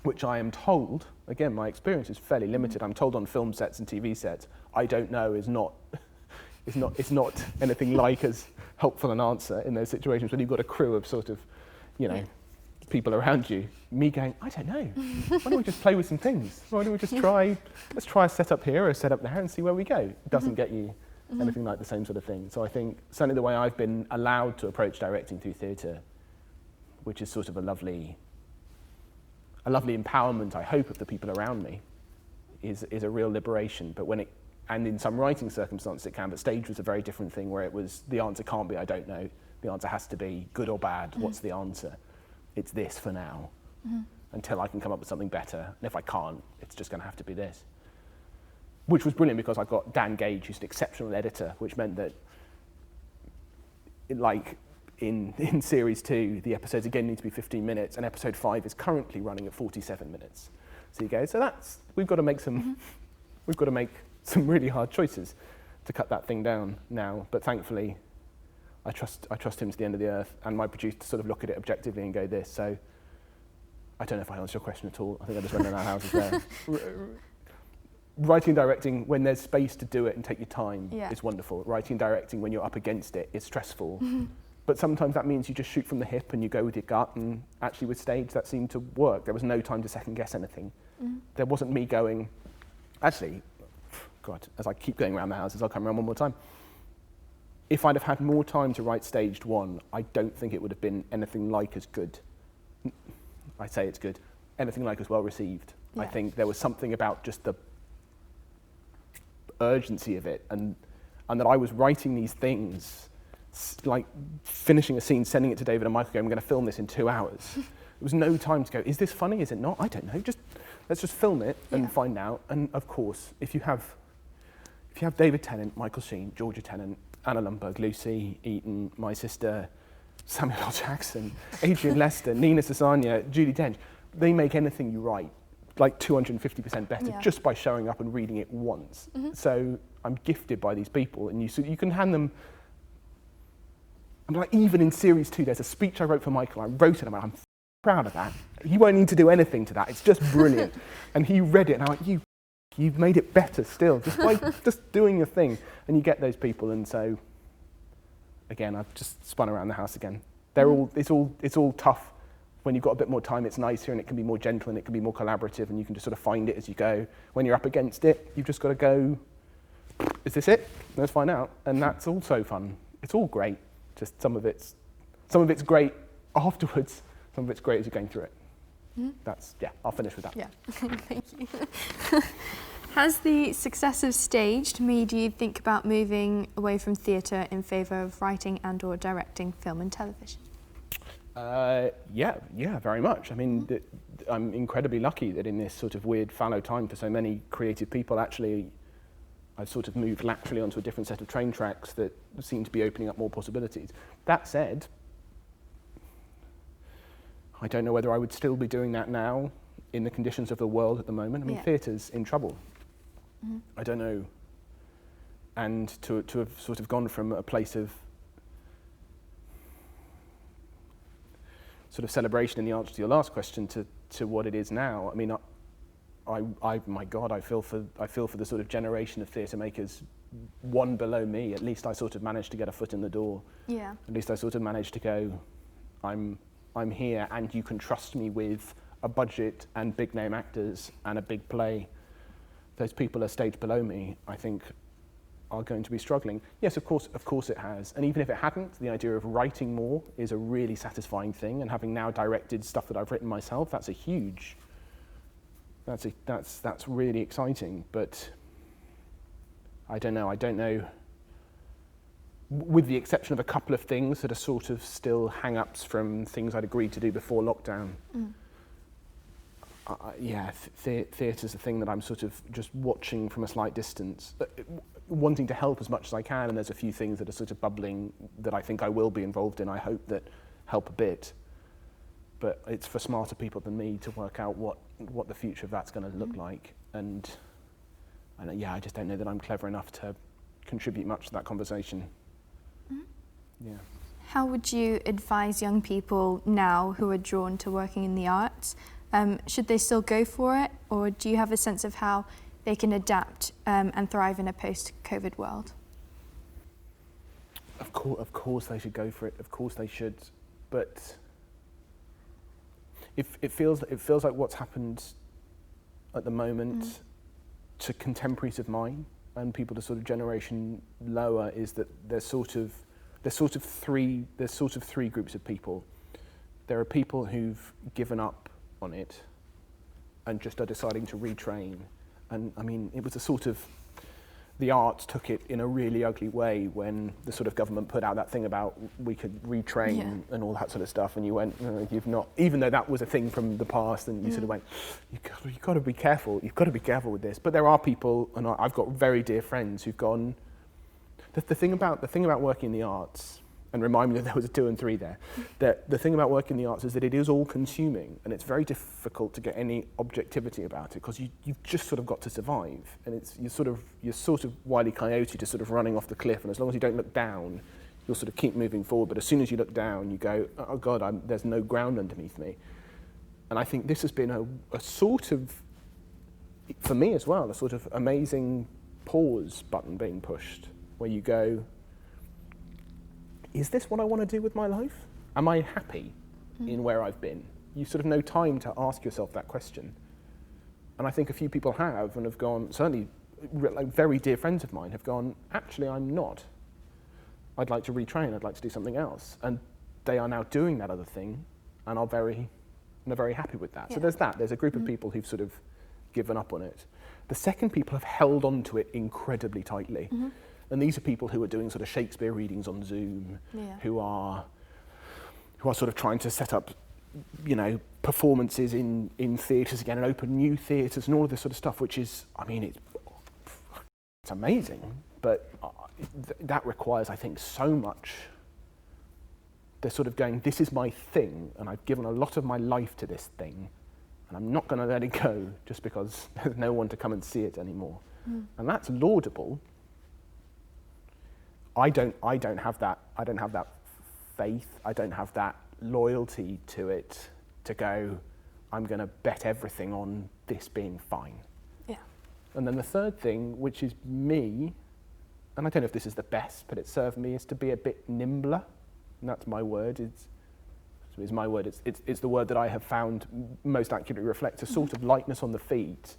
which I am told, again, my experience is fairly limited. I'm told on film sets and TV sets, I don't know is not anything like as helpful an answer in those situations when you've got a crew of sort of, people around you. Me going, I don't know. Why don't we just play with some things? Why don't we just let's try a setup here or a setup there and see where we go. It doesn't get you anything like the same sort of thing. So I think certainly the way I've been allowed to approach directing through theatre, which is sort of a lovely empowerment, I hope, of the people around me, is a real liberation. But and in some writing circumstances it can, but stage was a very different thing, where it was, the answer can't be I don't know. The answer has to be good or bad. What's the answer? It's this for now, until I can come up with something better. And if I can't, it's just going to have to be this. Which was brilliant, because I got Dan Gage, who's an exceptional editor, which meant that, in Series 2, the episodes again need to be 15 minutes, and Episode 5 is currently running at 47 minutes. So you go, so we've got to make some really hard choices to cut that thing down now. But thankfully, I trust him to the end of the earth, and my producer to sort of look at it objectively and go this. So I don't know if I answered your question at all. I think I just went in our houses there. Writing and directing, when there's space to do it and take your time, is wonderful. Writing and directing, when you're up against it, is stressful. But sometimes that means you just shoot from the hip and you go with your gut, and actually with stage that seemed to work. There was no time to second guess anything. There wasn't me going, actually, God, as I keep going around the houses, I'll come around one more time. If I'd have had more time to write Staged 1, I don't think it would have been anything like as good. I say it's good, anything like as well received. I think there was something about just the urgency of it, and that I was writing these things, like finishing a scene, sending it to David and Michael, going, I'm going to film this in 2 hours. There was no time to go, is this funny, is it not? I don't know, let's just film it and find out. And of course, if you have David Tennant, Michael Sheen, Georgia Tennant, Anna Lundberg, Lucy Eaton, my sister, Samuel L. Jackson, Adrian Lester, Nina Sasanya, Judi Dench, they make anything you write like 250% better just by showing up and reading it once. So I'm gifted by these people, and you can hand them. I'm like, even in Series 2, there's a speech I wrote for Michael. I wrote it, and I'm proud of that. He won't need to do anything to that. It's just brilliant. And he read it, and I'm like, you've made it better still, just by just doing your thing. And you get those people, and so, again, I've just spun around the house again. It's all tough. When you've got a bit more time, it's nicer, and it can be more gentle, and it can be more collaborative, and you can just sort of find it as you go. When you're up against it, you've just got to go, is this it? Let's find out. And that's also fun. It's all great. Just some of it's great afterwards, some of it's great as you're going through it. I'll finish with that. Yeah, thank you. Has the success of Staged made you think about moving away from theatre in favour of writing and or directing film and television? Yeah, very much. I mean, I'm incredibly lucky that in this sort of weird fallow time for so many creative people, actually, I've sort of moved laterally onto a different set of train tracks that seem to be opening up more possibilities. That said, I don't know whether I would still be doing that now in the conditions of the world at the moment. I mean, theatre's in trouble. I don't know. And to have sort of gone from a place of sort of celebration in the answer to your last question to what it is now. I mean, my God, I feel for the sort of generation of theatre makers, one below me. At least I sort of managed to get a foot in the door. Yeah. At least I sort of managed to go, I'm here, and you can trust me with a budget and big name actors and a big play. Those people a stage below me, I think, are going to be struggling. Yes, of course it has. And even if it hadn't, the idea of writing more is a really satisfying thing. And having now directed stuff that I've written myself, that's that's really exciting. But I don't know, with the exception of a couple of things that are sort of still hang-ups from things I'd agreed to do before lockdown. Theatre's a thing that I'm sort of just watching from a slight distance, wanting to help as much as I can, and there's a few things that are sort of bubbling that I think I will be involved in, I hope, that help a bit. But it's for smarter people than me to work out what the future of that's going to look like. And I just don't know that I'm clever enough to contribute much to that conversation. Yeah. How would you advise young people now who are drawn to working in the arts? Should they still go for it, or do you have a sense of how they can adapt and thrive in a post-COVID world? Of course they should go for it. Of course they should. But it feels like what's happened at the moment to contemporaries of mine and people the sort of generation lower is that there's sort of three groups of people. There are people who've given up on it and just are deciding to retrain. And I mean, it was a sort of, the arts took it in a really ugly way when the sort of government put out that thing about we could retrain and all that sort of stuff, and you went, you've not, even though that was a thing from the past, and you sort of went, you've got to be careful with this. But there are people, and I've got very dear friends who've gone, the thing about working in the arts, and remind me that there was a 2 and 3 there, that the thing about working in the arts is that it is all consuming, and it's very difficult to get any objectivity about it, because you've just sort of got to survive, and you're sort of Wile E. Coyote, just sort of running off the cliff, and as long as you don't look down, you'll sort of keep moving forward, but as soon as you look down, you go, oh God, there's no ground underneath me. And I think this has been a sort of, for me as well, a sort of amazing pause button being pushed, where you go, is this what I want to do with my life? Am I happy in where I've been? You sort of know time to ask yourself that question. And I think a few people have, and have gone, certainly like very dear friends of mine have gone, actually I'm not. I'd like to retrain, I'd like to do something else. And they are now doing that other thing, and are very happy with that. Yeah. So there's that, there's a group of people who've sort of given up on it. The second people have held on to it incredibly tightly. And these are people who are doing sort of Shakespeare readings on Zoom, who are sort of trying to set up, performances in theatres again and open new theatres and all of this sort of stuff, which is, I mean, it's amazing, but that requires, I think, so much. They're sort of going, this is my thing, and I've given a lot of my life to this thing, and I'm not going to let it go just because there's no one to come and see it anymore. And that's laudable. I don't have that faith, I don't have that loyalty to it to go, I'm going to bet everything on this being fine. Yeah. And then the third thing, which is me, and I don't know if this is the best, but it served me, is to be a bit nimbler. And that's my word. It's my word. It's the word that I have found most accurately reflects a sort of lightness on the feet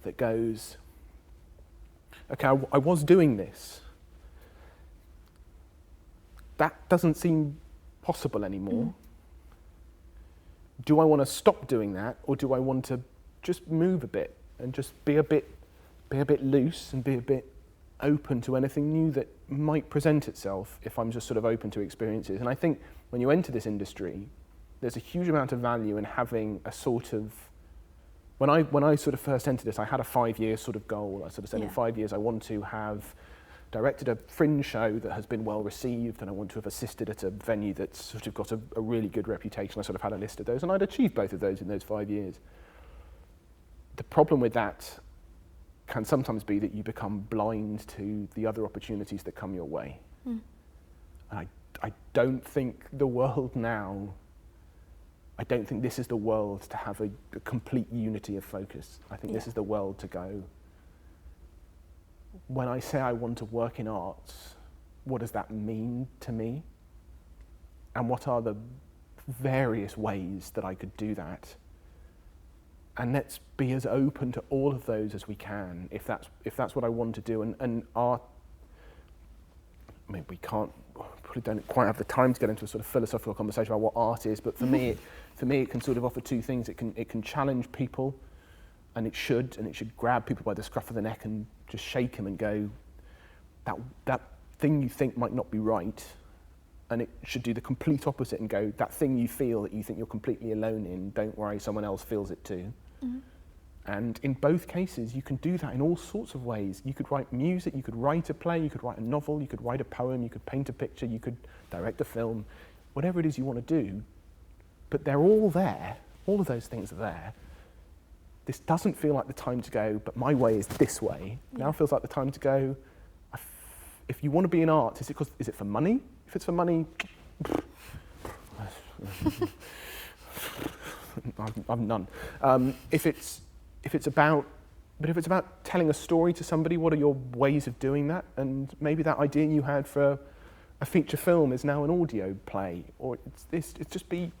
that goes, okay, I was doing this. That doesn't seem possible anymore. Do I want to stop doing that, or do I want to just move a bit and just be a bit loose and be a bit open to anything new that might present itself if I'm just sort of open to experiences? And I think when you enter this industry, there's a huge amount of value in having a sort of, when I sort of first entered this, I had a 5-year sort of goal. I sort of said in 5 years I want to have directed a fringe show that has been well received, and I want to have assisted at a venue that's sort of got a really good reputation. I sort of had a list of those, and I'd achieved both of those in those 5 years. The problem with that can sometimes be that you become blind to the other opportunities that come your way. And I don't think the world now, I don't think this is the world to have a complete unity of focus. I think this is the world to go, when I say I want to work in arts, what does that mean to me? And what are the various ways that I could do that? And let's be as open to all of those as we can, if that's what I want to do. And art, I mean, we probably don't quite have the time to get into a sort of philosophical conversation about what art is, but for me it can sort of offer two things. It can challenge people, and it should grab people by the scruff of the neck and just shake them and go, that thing you think might not be right, and it should do the complete opposite and go, that thing you feel that you think you're completely alone in, don't worry, someone else feels it too. Mm-hmm. And in both cases, you can do that in all sorts of ways. You could write music, you could write a play, you could write a novel, you could write a poem, you could paint a picture, you could direct a film, whatever it is you want to do. But they're all there, all of those things are there. This doesn't feel like the time to go, but my way is this way. Now feels like the time to go, if you want to be an artist, is it for money? If it's for money, I've none. If it's about telling a story to somebody, what are your ways of doing that? And maybe that idea you had for a feature film is now an audio play, or it's just be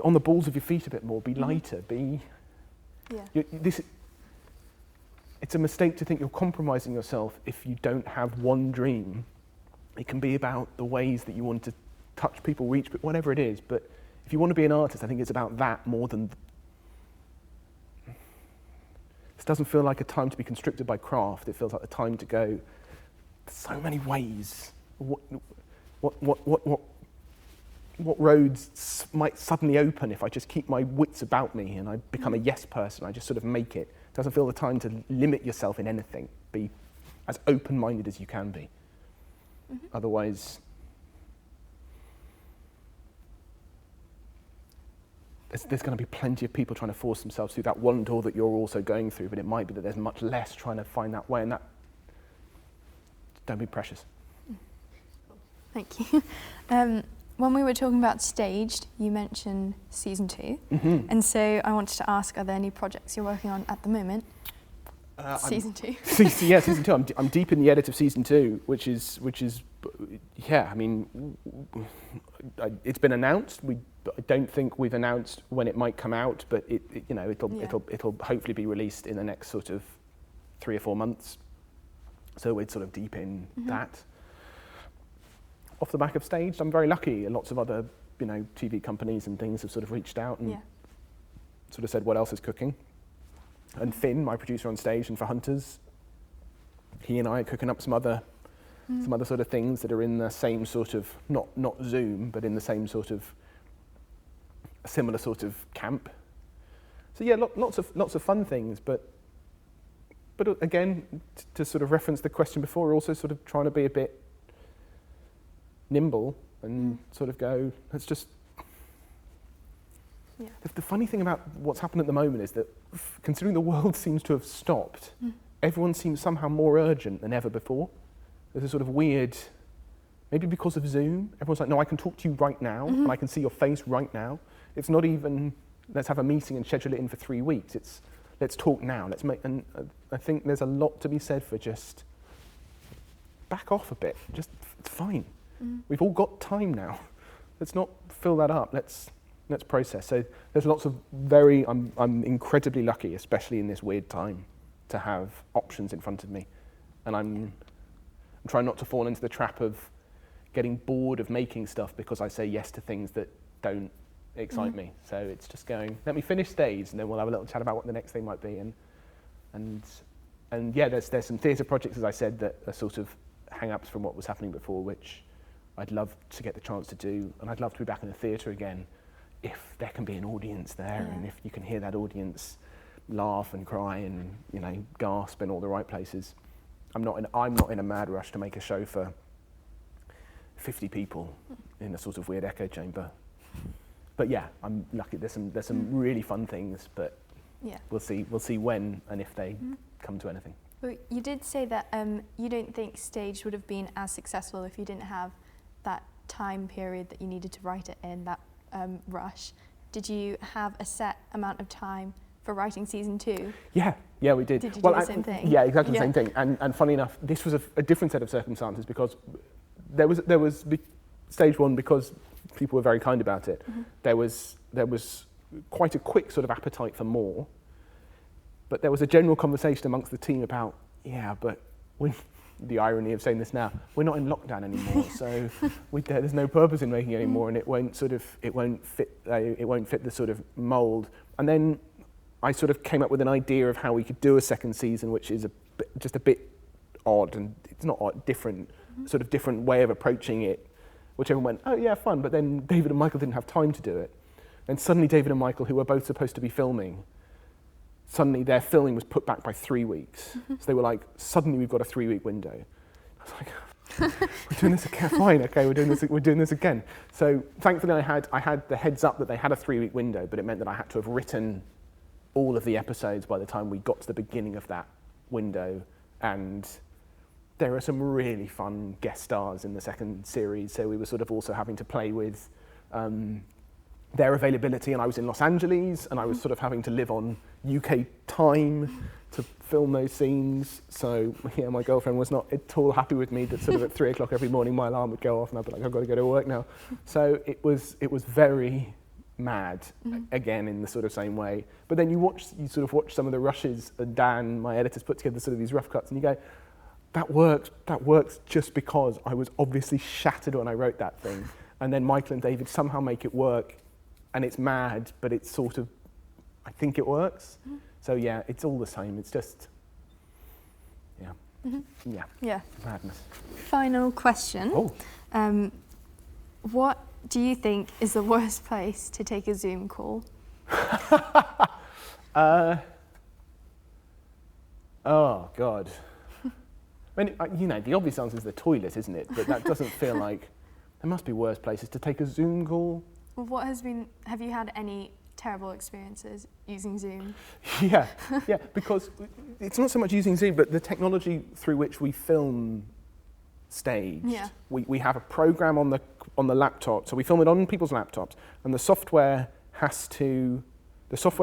on the balls of your feet a bit more, be lighter, it's a mistake to think you're compromising yourself if you don't have one dream. It can be about the ways that you want to touch people, reach, but whatever it is. But if you want to be an artist, I think it's about that more than... This doesn't feel like a time to be constricted by craft. It feels like the time to go, there's so many ways. What roads might suddenly open if I just keep my wits about me and I become a yes person, I just sort of make it. It doesn't feel the time to limit yourself in anything. Be as open-minded as you can be. Mm-hmm. Otherwise, there's going to be plenty of people trying to force themselves through that one door that you're also going through, but it might be that there's much less trying to find that way, and that, don't be precious. Thank you. When we were talking about staged, you mentioned season 2, and so I wanted to ask, are there any projects you're working on at the moment? Season 2. Yeah, season 2. I'm deep in the edit of season 2, which is yeah. I mean, it's been announced. I don't think we've announced when it might come out, but it'll hopefully be released in the next sort of 3 or 4 months. So we're sort of deep in that. Off the back of Staged, I'm very lucky. Lots of other, TV companies and things have sort of reached out and sort of said, what else is cooking? And Finn, my producer on Staged and for Hunters, he and I are cooking up some other sort of things that are in the same sort of, not Zoom, but in the same sort of, a similar sort of camp. So yeah, lots of fun things, but again, to sort of reference the question before, we're also sort of trying to be a bit nimble and sort of go, let's just... Yeah. The funny thing about what's happened at the moment is that, considering the world seems to have stopped, everyone seems somehow more urgent than ever before. There's a sort of weird, maybe because of Zoom, everyone's like, no, I can talk to you right now, and I can see your face right now. It's not even, let's have a meeting and schedule it in for 3 weeks. It's, let's talk now. And I think there's a lot to be said for just back off a bit. Just, it's fine. We've all got time now. Let's not fill that up. Let's process. So there's lots of I'm incredibly lucky, especially in this weird time, to have options in front of me. And I'm trying not to fall into the trap of getting bored of making stuff because I say yes to things that don't excite me. So it's just going, let me finish Staged, and then we'll have a little chat about what the next thing might be. And yeah, there's some theatre projects, as I said, that are sort of hang-ups from what was happening before, which I'd love to get the chance to do, and I'd love to be back in the theatre again if there can be an audience there, and if you can hear that audience laugh and cry and gasp in all the right places. I'm not in a mad rush to make a show for 50 people in a sort of weird echo chamber. But yeah, I'm lucky. There's some really fun things, but we'll see when and if they come to anything. Well, you did say that you don't think Staged would have been as successful if you didn't have that time period that you needed to write it in, that rush. Did you have a set amount of time for writing season 2? Yeah, we did. Did you do the same thing? Yeah, exactly the same thing. And funny enough, this was a different set of circumstances because there was Stage 1 because people were very kind about it. There was quite a quick sort of appetite for more, but there was a general conversation amongst the team about, but the irony of saying this now, we're not in lockdown anymore, so there's no purpose in making it anymore, and it won't fit the sort of mould. And then I sort of came up with an idea of how we could do a second season, which is just a bit odd, and it's not odd, different, sort of different way of approaching it, which everyone went, oh yeah, fun, but then David and Michael didn't have time to do it. And suddenly David and Michael, who were both supposed to be filming, suddenly their filming was put back by 3 weeks. So they were like, suddenly we've got a 3-week window. I was like, we're doing this again, fine, okay, we're doing this again. So thankfully I had the heads up that they had a 3-week window, but it meant that I had to have written all of the episodes by the time we got to the beginning of that window. And there are some really fun guest stars in the second series, so we were sort of also having to play with their availability, and I was in Los Angeles, and I was sort of having to live on UK time to film those scenes. So yeah, my girlfriend was not at all happy with me that sort of at 3 o'clock every morning my alarm would go off and I'd be like, I've got to go to work now. So it was very mad, again, in the sort of same way. But then you sort of watch some of the rushes, and Dan, my editor's, put together sort of these rough cuts, and you go, that works just because I was obviously shattered when I wrote that thing. And then Michael and David somehow make it work, and it's mad, but it's sort of, I think it works. So yeah, it's all the same. It's just, yeah, madness. Final question. Oh. What do you think is the worst place to take a Zoom call? Oh, God. I mean, you know, the obvious answer is the toilet, isn't it? But that doesn't feel like, there must be worse places to take a Zoom call. Well, have you had any terrible experiences using Zoom? Yeah, because it's not so much using Zoom, but the technology through which we film staged. Yeah. We have a program on the laptop, so we film it on people's laptops, and the software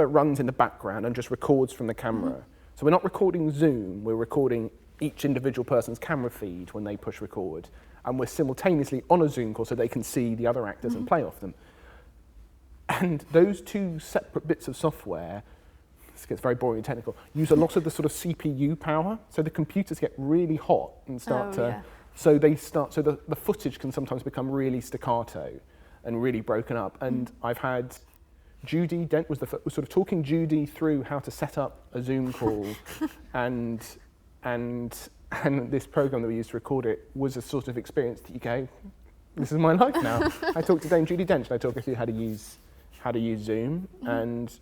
runs in the background and just records from the camera. So we're not recording Zoom, we're recording each individual person's camera feed when they push record, and we're simultaneously on a Zoom call so they can see the other actors and play off them. And those two separate bits of software, this gets very boring and technical, use a lot of the sort of CPU power, so the computers get really hot and start so the footage can sometimes become really staccato and really broken up. And I've had Judy Dent was sort of talking Judy through how to set up a Zoom call, and this program that we used to record it was a sort of experience that you go, this is my life now. I talked to Dame Judy Dent and I talked her through how to use Zoom, and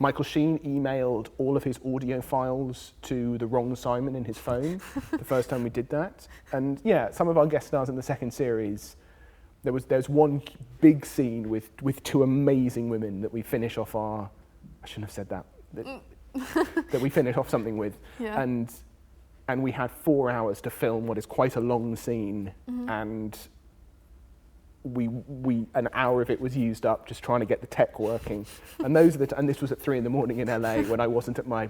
Michael Sheen emailed all of his audio files to the wrong Simon in his phone the first time we did that. And yeah, some of our guest stars in the second series, there's one big scene with two amazing women that we finish off I shouldn't have said that we finish off something with. Yeah. And we had 4 hours to film what is quite a long scene, and an hour of it was used up just trying to get the tech working. And and this was at 3 a.m. in LA when I wasn't at my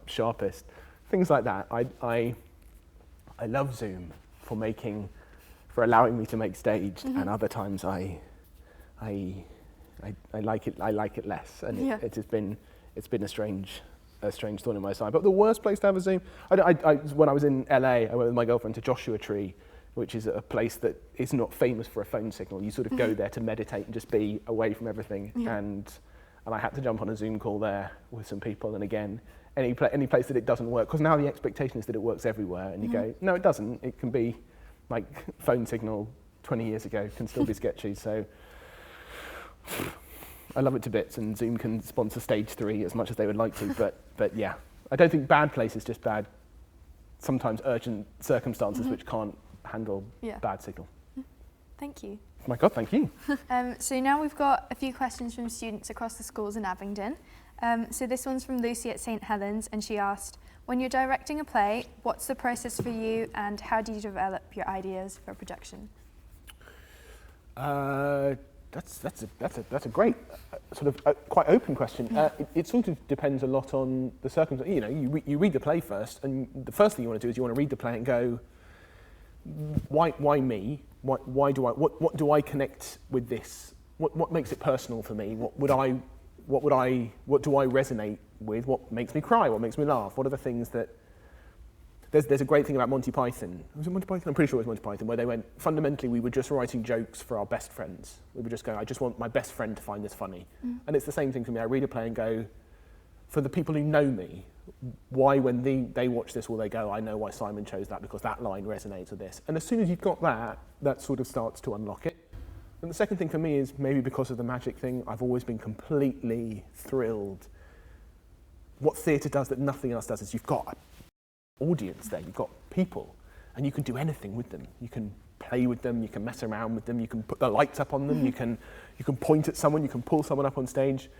sharpest. Things like that. I love Zoom for allowing me to make staged, and other times I like it less, and it's been a strange thorn in my side. But the worst place to have a Zoom, when I was in LA, I went with my girlfriend to Joshua Tree, which is a place that is not famous for a phone signal. You sort of go there to meditate and just be away from everything. Yeah. And I had to jump on a Zoom call there with some people. And again, any place that it doesn't work, because now the expectation is that it works everywhere. And you go, no, it doesn't. It can be like phone signal 20 years ago, can still be sketchy. So I love it to bits, and Zoom can sponsor Stage 3 as much as they would like to. But yeah, I don't think bad place is just bad, sometimes urgent circumstances which can't handle bad signal. Thank you. Oh my God, thank you. So now we've got a few questions from students across the schools in Abingdon. So this one's from Lucy at St Helens, and she asked, when you're directing a play, what's the process for you, and how do you develop your ideas for a production? That's a great sort of quite open question. It sort of depends a lot on the circumstance. You know, you read the play first, and the first thing you want to do is you want to read the play and go, why me? What do I connect with this? What makes it personal for me? What do I resonate with? What makes me cry? What makes me laugh? What are the things that? There's a great thing about Monty Python. Was it Monty Python? I'm pretty sure it was Monty Python, where they went, fundamentally, we were just writing jokes for our best friends. We would just go, I just want my best friend to find this funny. And it's the same thing for me. I read a play and go, for the people who know me, why when they watch this will they go, I know why Simon chose that because that line resonates with this. And as soon as you've got that, that sort of starts to unlock it. And the second thing for me is maybe because of the magic thing, I've always been completely thrilled. What theatre does that nothing else does is you've got an audience there, you've got people, and you can do anything with them. You can play with them, you can mess around with them, you can put the lights up on them, you can point at someone, you can pull someone up on stage,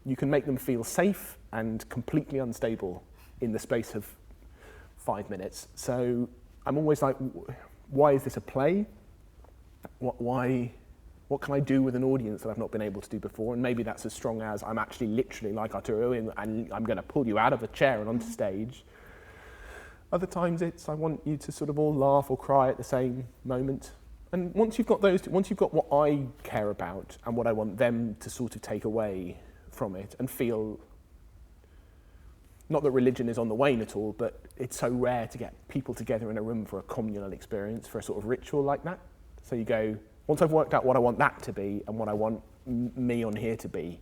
you can make them feel safe and completely unstable in the space of 5 minutes. So I'm always like, why is this a play? What can I do with an audience that I've not been able to do before? And maybe that's as strong as I'm actually literally like Arturo and I'm going to pull you out of a chair and onto stage. Other times it's I want you to sort of all laugh or cry at the same moment. And once you've got those, once you've got what I care about and what I want them to sort of take away from it and feel, not that religion is on the wane at all, but it's so rare to get people together in a room for a communal experience, for a sort of ritual like that. So you go, once I've worked out what I want that to be and what I want me on here to be,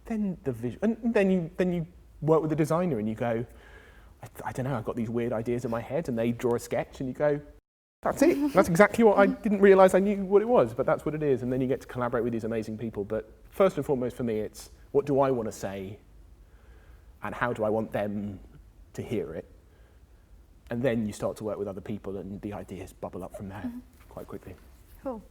then the vision, and then you work with the designer and you go, I don't know, I've got these weird ideas in my head, and they draw a sketch and you go, that's it. That's exactly what I didn't realise I knew what it was, but that's what it is. And then you get to collaborate with these amazing people. But first and foremost for me, it's what do I want to say and how do I want them to hear it? And then you start to work with other people and the ideas bubble up from there quite quickly. Cool.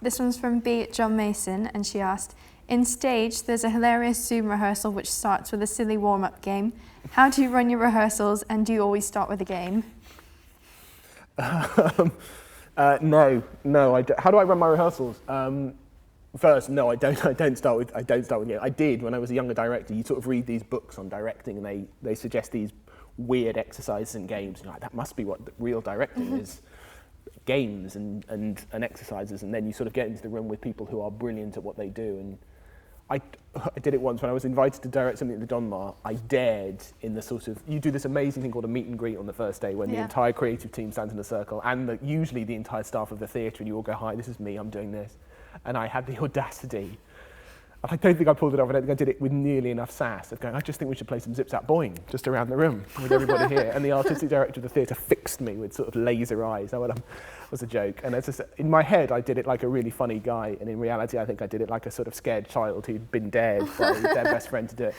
This one's from B. John Mason, and she asked, in stage, there's a hilarious Zoom rehearsal which starts with a silly warm-up game. How do you run your rehearsals, and do you always start with a game? No, I don't. How do I run my rehearsals? First, no, I don't start with a game. I did when I was a younger director. You sort of read these books on directing, and they suggest these weird exercises and games. And you're like, that must be what real directing is. Games and exercises, and then you sort of get into the room with people who are brilliant at what they do. And I did it once when I was invited to direct something at the Donmar. I dared in the sort of, you do this amazing thing called a meet and greet on the first day when the entire creative team stands in a circle and usually the entire staff of the theatre, and you all go, hi, this is me, I'm doing this. And I had the audacity, I don't think I pulled it off, I don't think I did it with nearly enough sass, of going, I just think we should play some Zip Zap Boing just around the room with everybody here. And the artistic director of the theatre fixed me with sort of laser eyes. That was a joke. And in my head, I did it like a really funny guy, and in reality, I think I did it like a sort of scared child who'd been dared by their best friend to do it.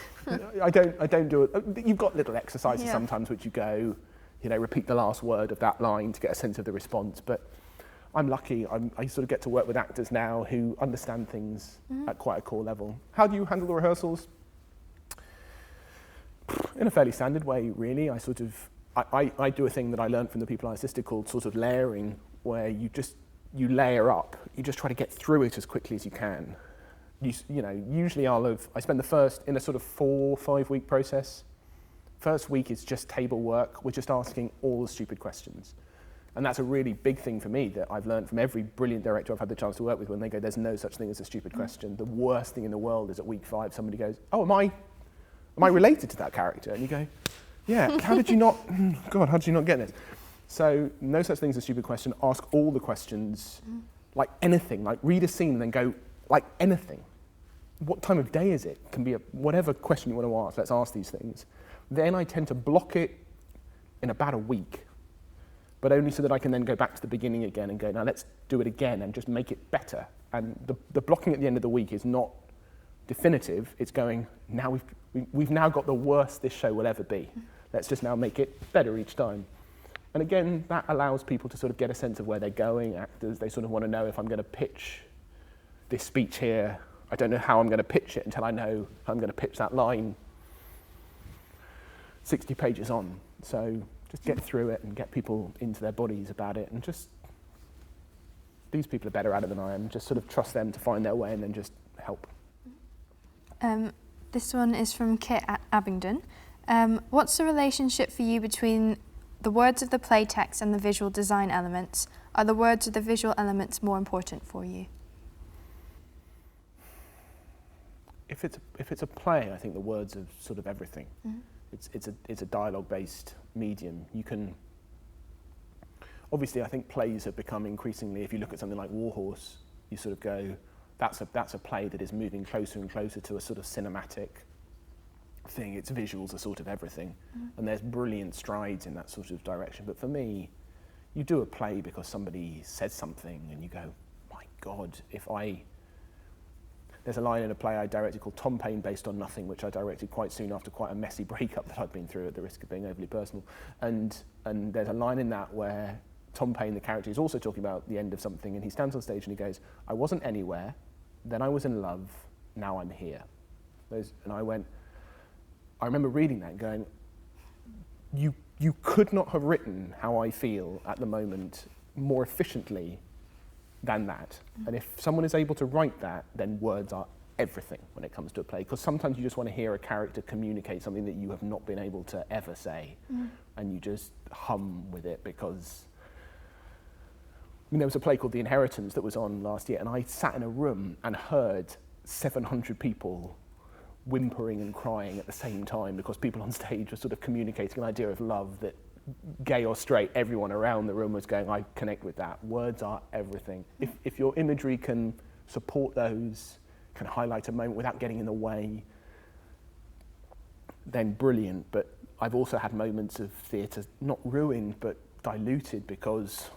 I don't do it. You've got little exercises sometimes which you go, repeat the last word of that line to get a sense of the response. But I'm lucky, I sort of get to work with actors now who understand things at quite a core level. How do you handle the rehearsals? In a fairly standard way, really. I do a thing that I learned from the people I assisted called sort of layering, where you layer up. You just try to get through it as quickly as you can. Usually I spend the first, in a sort of 4 or 5 week process. First week is just table work. We're just asking all the stupid questions. And that's a really big thing for me that I've learned from every brilliant director I've had the chance to work with, when they go, there's no such thing as a stupid question. The worst thing in the world is at week 5, somebody goes, oh, am I related to that character? And you go, yeah, how did you not get this? So no such thing as a stupid question. Ask all the questions, like anything, like read a scene and then go, like anything. What time of day is it? Can be whatever question you want to ask, let's ask these things. Then I tend to block it in about a week, but only so that I can then go back to the beginning again and go, now let's do it again and just make it better. And the blocking at the end of the week is not definitive. It's going, now we've now got the worst this show will ever be. Let's just now make it better each time. And again, that allows people to sort of get a sense of where they're going. Actors, they sort of want to know, if I'm going to pitch this speech here, I don't know how I'm going to pitch it until I know how I'm going to pitch that line 60 pages on. So just get through it and get people into their bodies about it, and just, these people are better at it than I am, just sort of trust them to find their way and then just help. This one is from Kit at Abingdon. What's the relationship for you between the words of the play text and the visual design elements? Are the words of the visual elements more important for you? If it's a play, I think the words are sort of everything. It's a dialogue-based medium. You can, obviously I think plays have become increasingly, if you look at something like Warhorse, you sort of go, that's a play that is moving closer and closer to a sort of cinematic thing. Its visuals are sort of everything. And there's brilliant strides in that sort of direction. But for me, you do a play because somebody says something and you go, my God, there's a line in a play I directed called Tom Paine Based on Nothing, which I directed quite soon after quite a messy breakup that I'd been through, at the risk of being overly personal. And there's a line in that where Tom Paine, the character, is also talking about the end of something, and he stands on stage and he goes, I wasn't anywhere, then I was in love, now I'm here. And I remember reading that and going, you could not have written how I feel at the moment more efficiently than that. And if someone is able to write that, then words are everything when it comes to a play, because sometimes you just want to hear a character communicate something that you have not been able to ever say, and you just hum with it. Because there was a play called The Inheritance that was on last year, and I sat in a room and heard 700 people whimpering and crying at the same time, because people on stage were sort of communicating an idea of love that, gay or straight, everyone around the room was going, I connect with that. Words are everything. If your imagery can support those, can highlight a moment without getting in the way, then brilliant. But I've also had moments of theatre not ruined but diluted because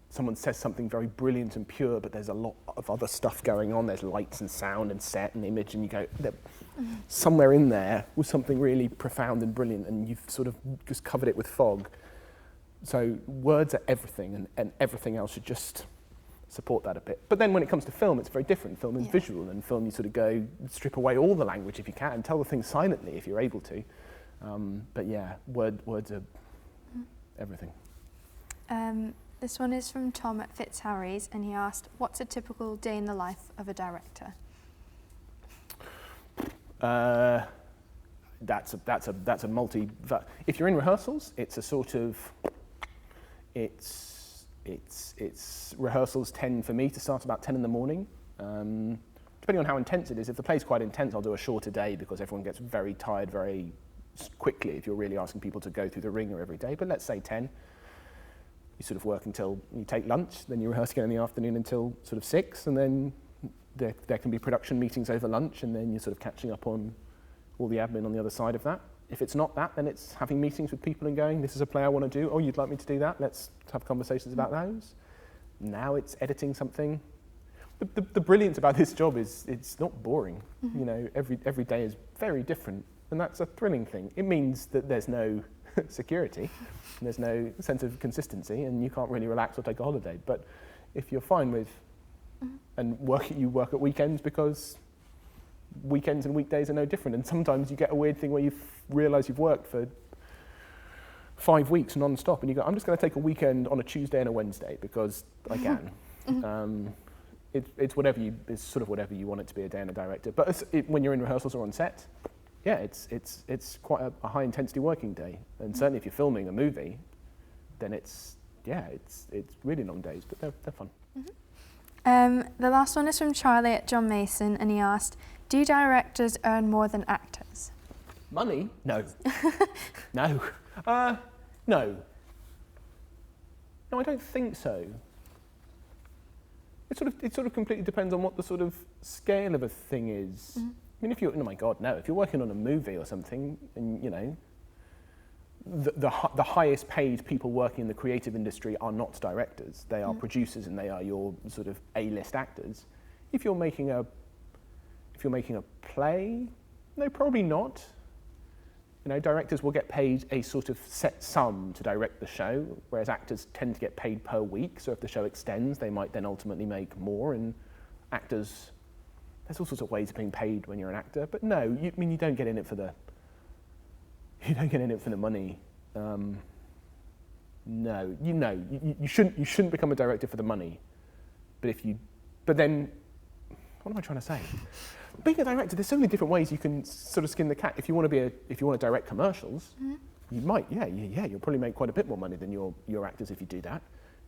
someone says something very brilliant and pure, but there's a lot of other stuff going on. There's lights and sound and set and image, and you go, somewhere in there was something really profound and brilliant, and you've sort of just covered it with fog. So words are everything, and everything else should just support that a bit. But then when it comes to film, it's very different. Film is visual, and film you sort of go, strip away all the language if you can, and tell the thing silently if you're able to. But yeah, words are everything. This one is from Tom at Fitzharrys, and he asked, what's a typical day in the life of a director? That's a multi. If you're in rehearsals, it's a sort of, it's rehearsals tend for me to start about 10 in the morning. Depending on how intense it is. If the play's quite intense, I'll do a shorter day because everyone gets very tired very quickly if you're really asking people to go through the ringer every day. But let's say 10. You sort of work until you take lunch, then you rehearse again in the afternoon until sort of 6, and then there can be production meetings over lunch, and then you're sort of catching up on all the admin on the other side of that. If it's not that, then it's having meetings with people and going, this is a play I want to do, oh, you'd like me to do that, let's have conversations about those. Now it's editing something. The brilliance about this job is it's not boring. You know, every day is very different, and that's a thrilling thing. It means that there's no security, and there's no sense of consistency, and you can't really relax or take a holiday. But if you're fine with and you work at weekends, because weekends and weekdays are no different, and sometimes you get a weird thing where you realise you've worked for 5 weeks non-stop, and you go, I'm just going to take a weekend on a Tuesday and a Wednesday because I can. It's sort of whatever you want it to be, a day in a director. But when you're in rehearsals or on set, yeah, it's quite a high intensity working day, and certainly if you're filming a movie, then it's really long days, but they're fun. The last one is from Charlie at John Mason, and he asked, do directors earn more than actors? Money? No. No. No. No, I don't think so. It sort of completely depends on what the sort of scale of a thing is. I mean, if you're, oh my God, no, if you're working on a movie or something, and you know, the highest paid people working in the creative industry are not directors. They are producers, and they are your sort of A-list actors. If you're making a play, no, probably not. You know, directors will get paid a sort of set sum to direct the show, whereas actors tend to get paid per week. So if the show extends, they might then ultimately make more. And actors, there's all sorts of ways of being paid when you're an actor. But no, you don't get in it for the money. No, you shouldn't become a director for the money. But then, what am I trying to say? Being a director, there's so many different ways you can sort of skin the cat. If you want to direct commercials, you might, you'll probably make quite a bit more money than your actors if you do that.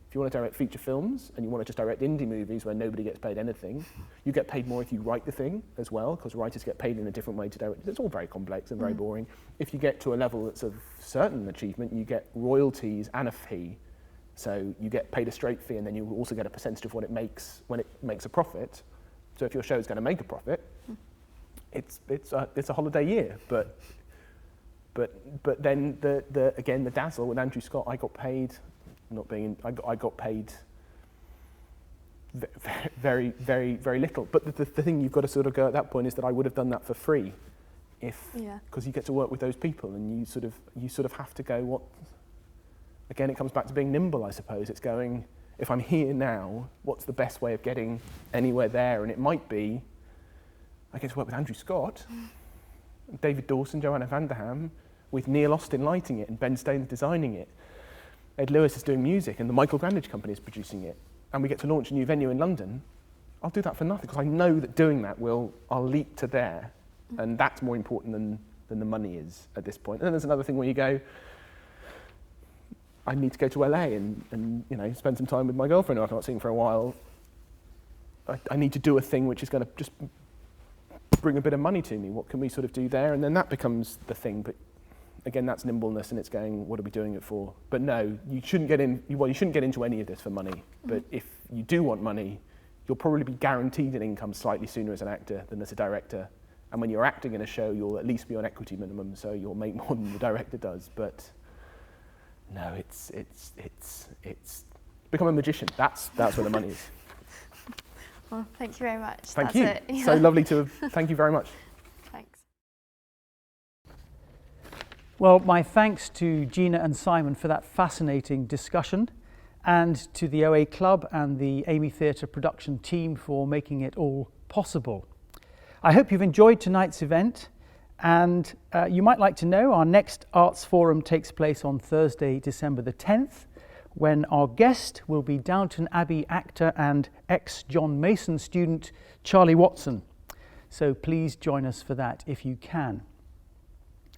If you want to direct feature films and you want to just direct indie movies where nobody gets paid anything, you get paid more if you write the thing as well, because writers get paid in a different way to direct. It's all very complex and very boring. If you get to a level that's of certain achievement, you get royalties and a fee. So you get paid a straight fee, and then you also get a percentage of what it makes when it makes a profit. So if your show is going to make a profit, it's a holiday year. But But then again the dazzle with Andrew Scott, I got paid, I got paid very, very, very little. But the thing you've got to sort of go at that point is that I would have done that for free, because you get to work with those people, and you sort of have to go. What? Again, it comes back to being nimble, I suppose. It's going, if I'm here now, what's the best way of getting anywhere there? And it might be, I get to work with Andrew Scott, David Dawson, Joanna Vanderham, with Neil Austin lighting it and Ben Staines designing it. Ed Lewis is doing music and the Michael Grandage Company is producing it. And we get to launch a new venue in London. I'll do that for nothing, because I know that doing that I'll leap to there. And that's more important than the money is at this point. And then there's another thing where you go, I need to go to LA and spend some time with my girlfriend who I've not seen for a while. I need to do a thing which is going to just bring a bit of money to me. What can we sort of do there? And then that becomes the thing. But again, that's nimbleness, and it's going, what are we doing it for? But no, you shouldn't get into any of this for money. But if you do want money, you'll probably be guaranteed an income slightly sooner as an actor than as a director. And when you're acting in a show, you'll at least be on equity minimum, so you'll make more than the director does. But no, it's become a magician. That's where the money is. Well, thank you very much. Thank you. Yeah. So lovely to have, thank you very much. Thanks. Well, my thanks to Gina and Simon for that fascinating discussion, and to the OA Club and the Amy Theatre production team for making it all possible. I hope you've enjoyed tonight's event, and you might like to know our next Arts Forum takes place on Thursday, December the 10th, when our guest will be Downton Abbey actor and ex-John Mason student Charlie Watson. So please join us for that if you can.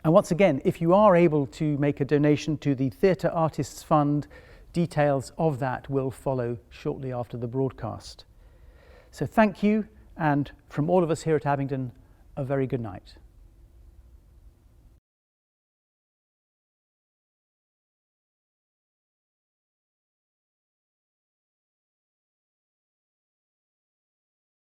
And once again, if you are able to make a donation to the Theatre Artists Fund, details of that will follow shortly after the broadcast. So thank you, and from all of us here at Abingdon, a very good night.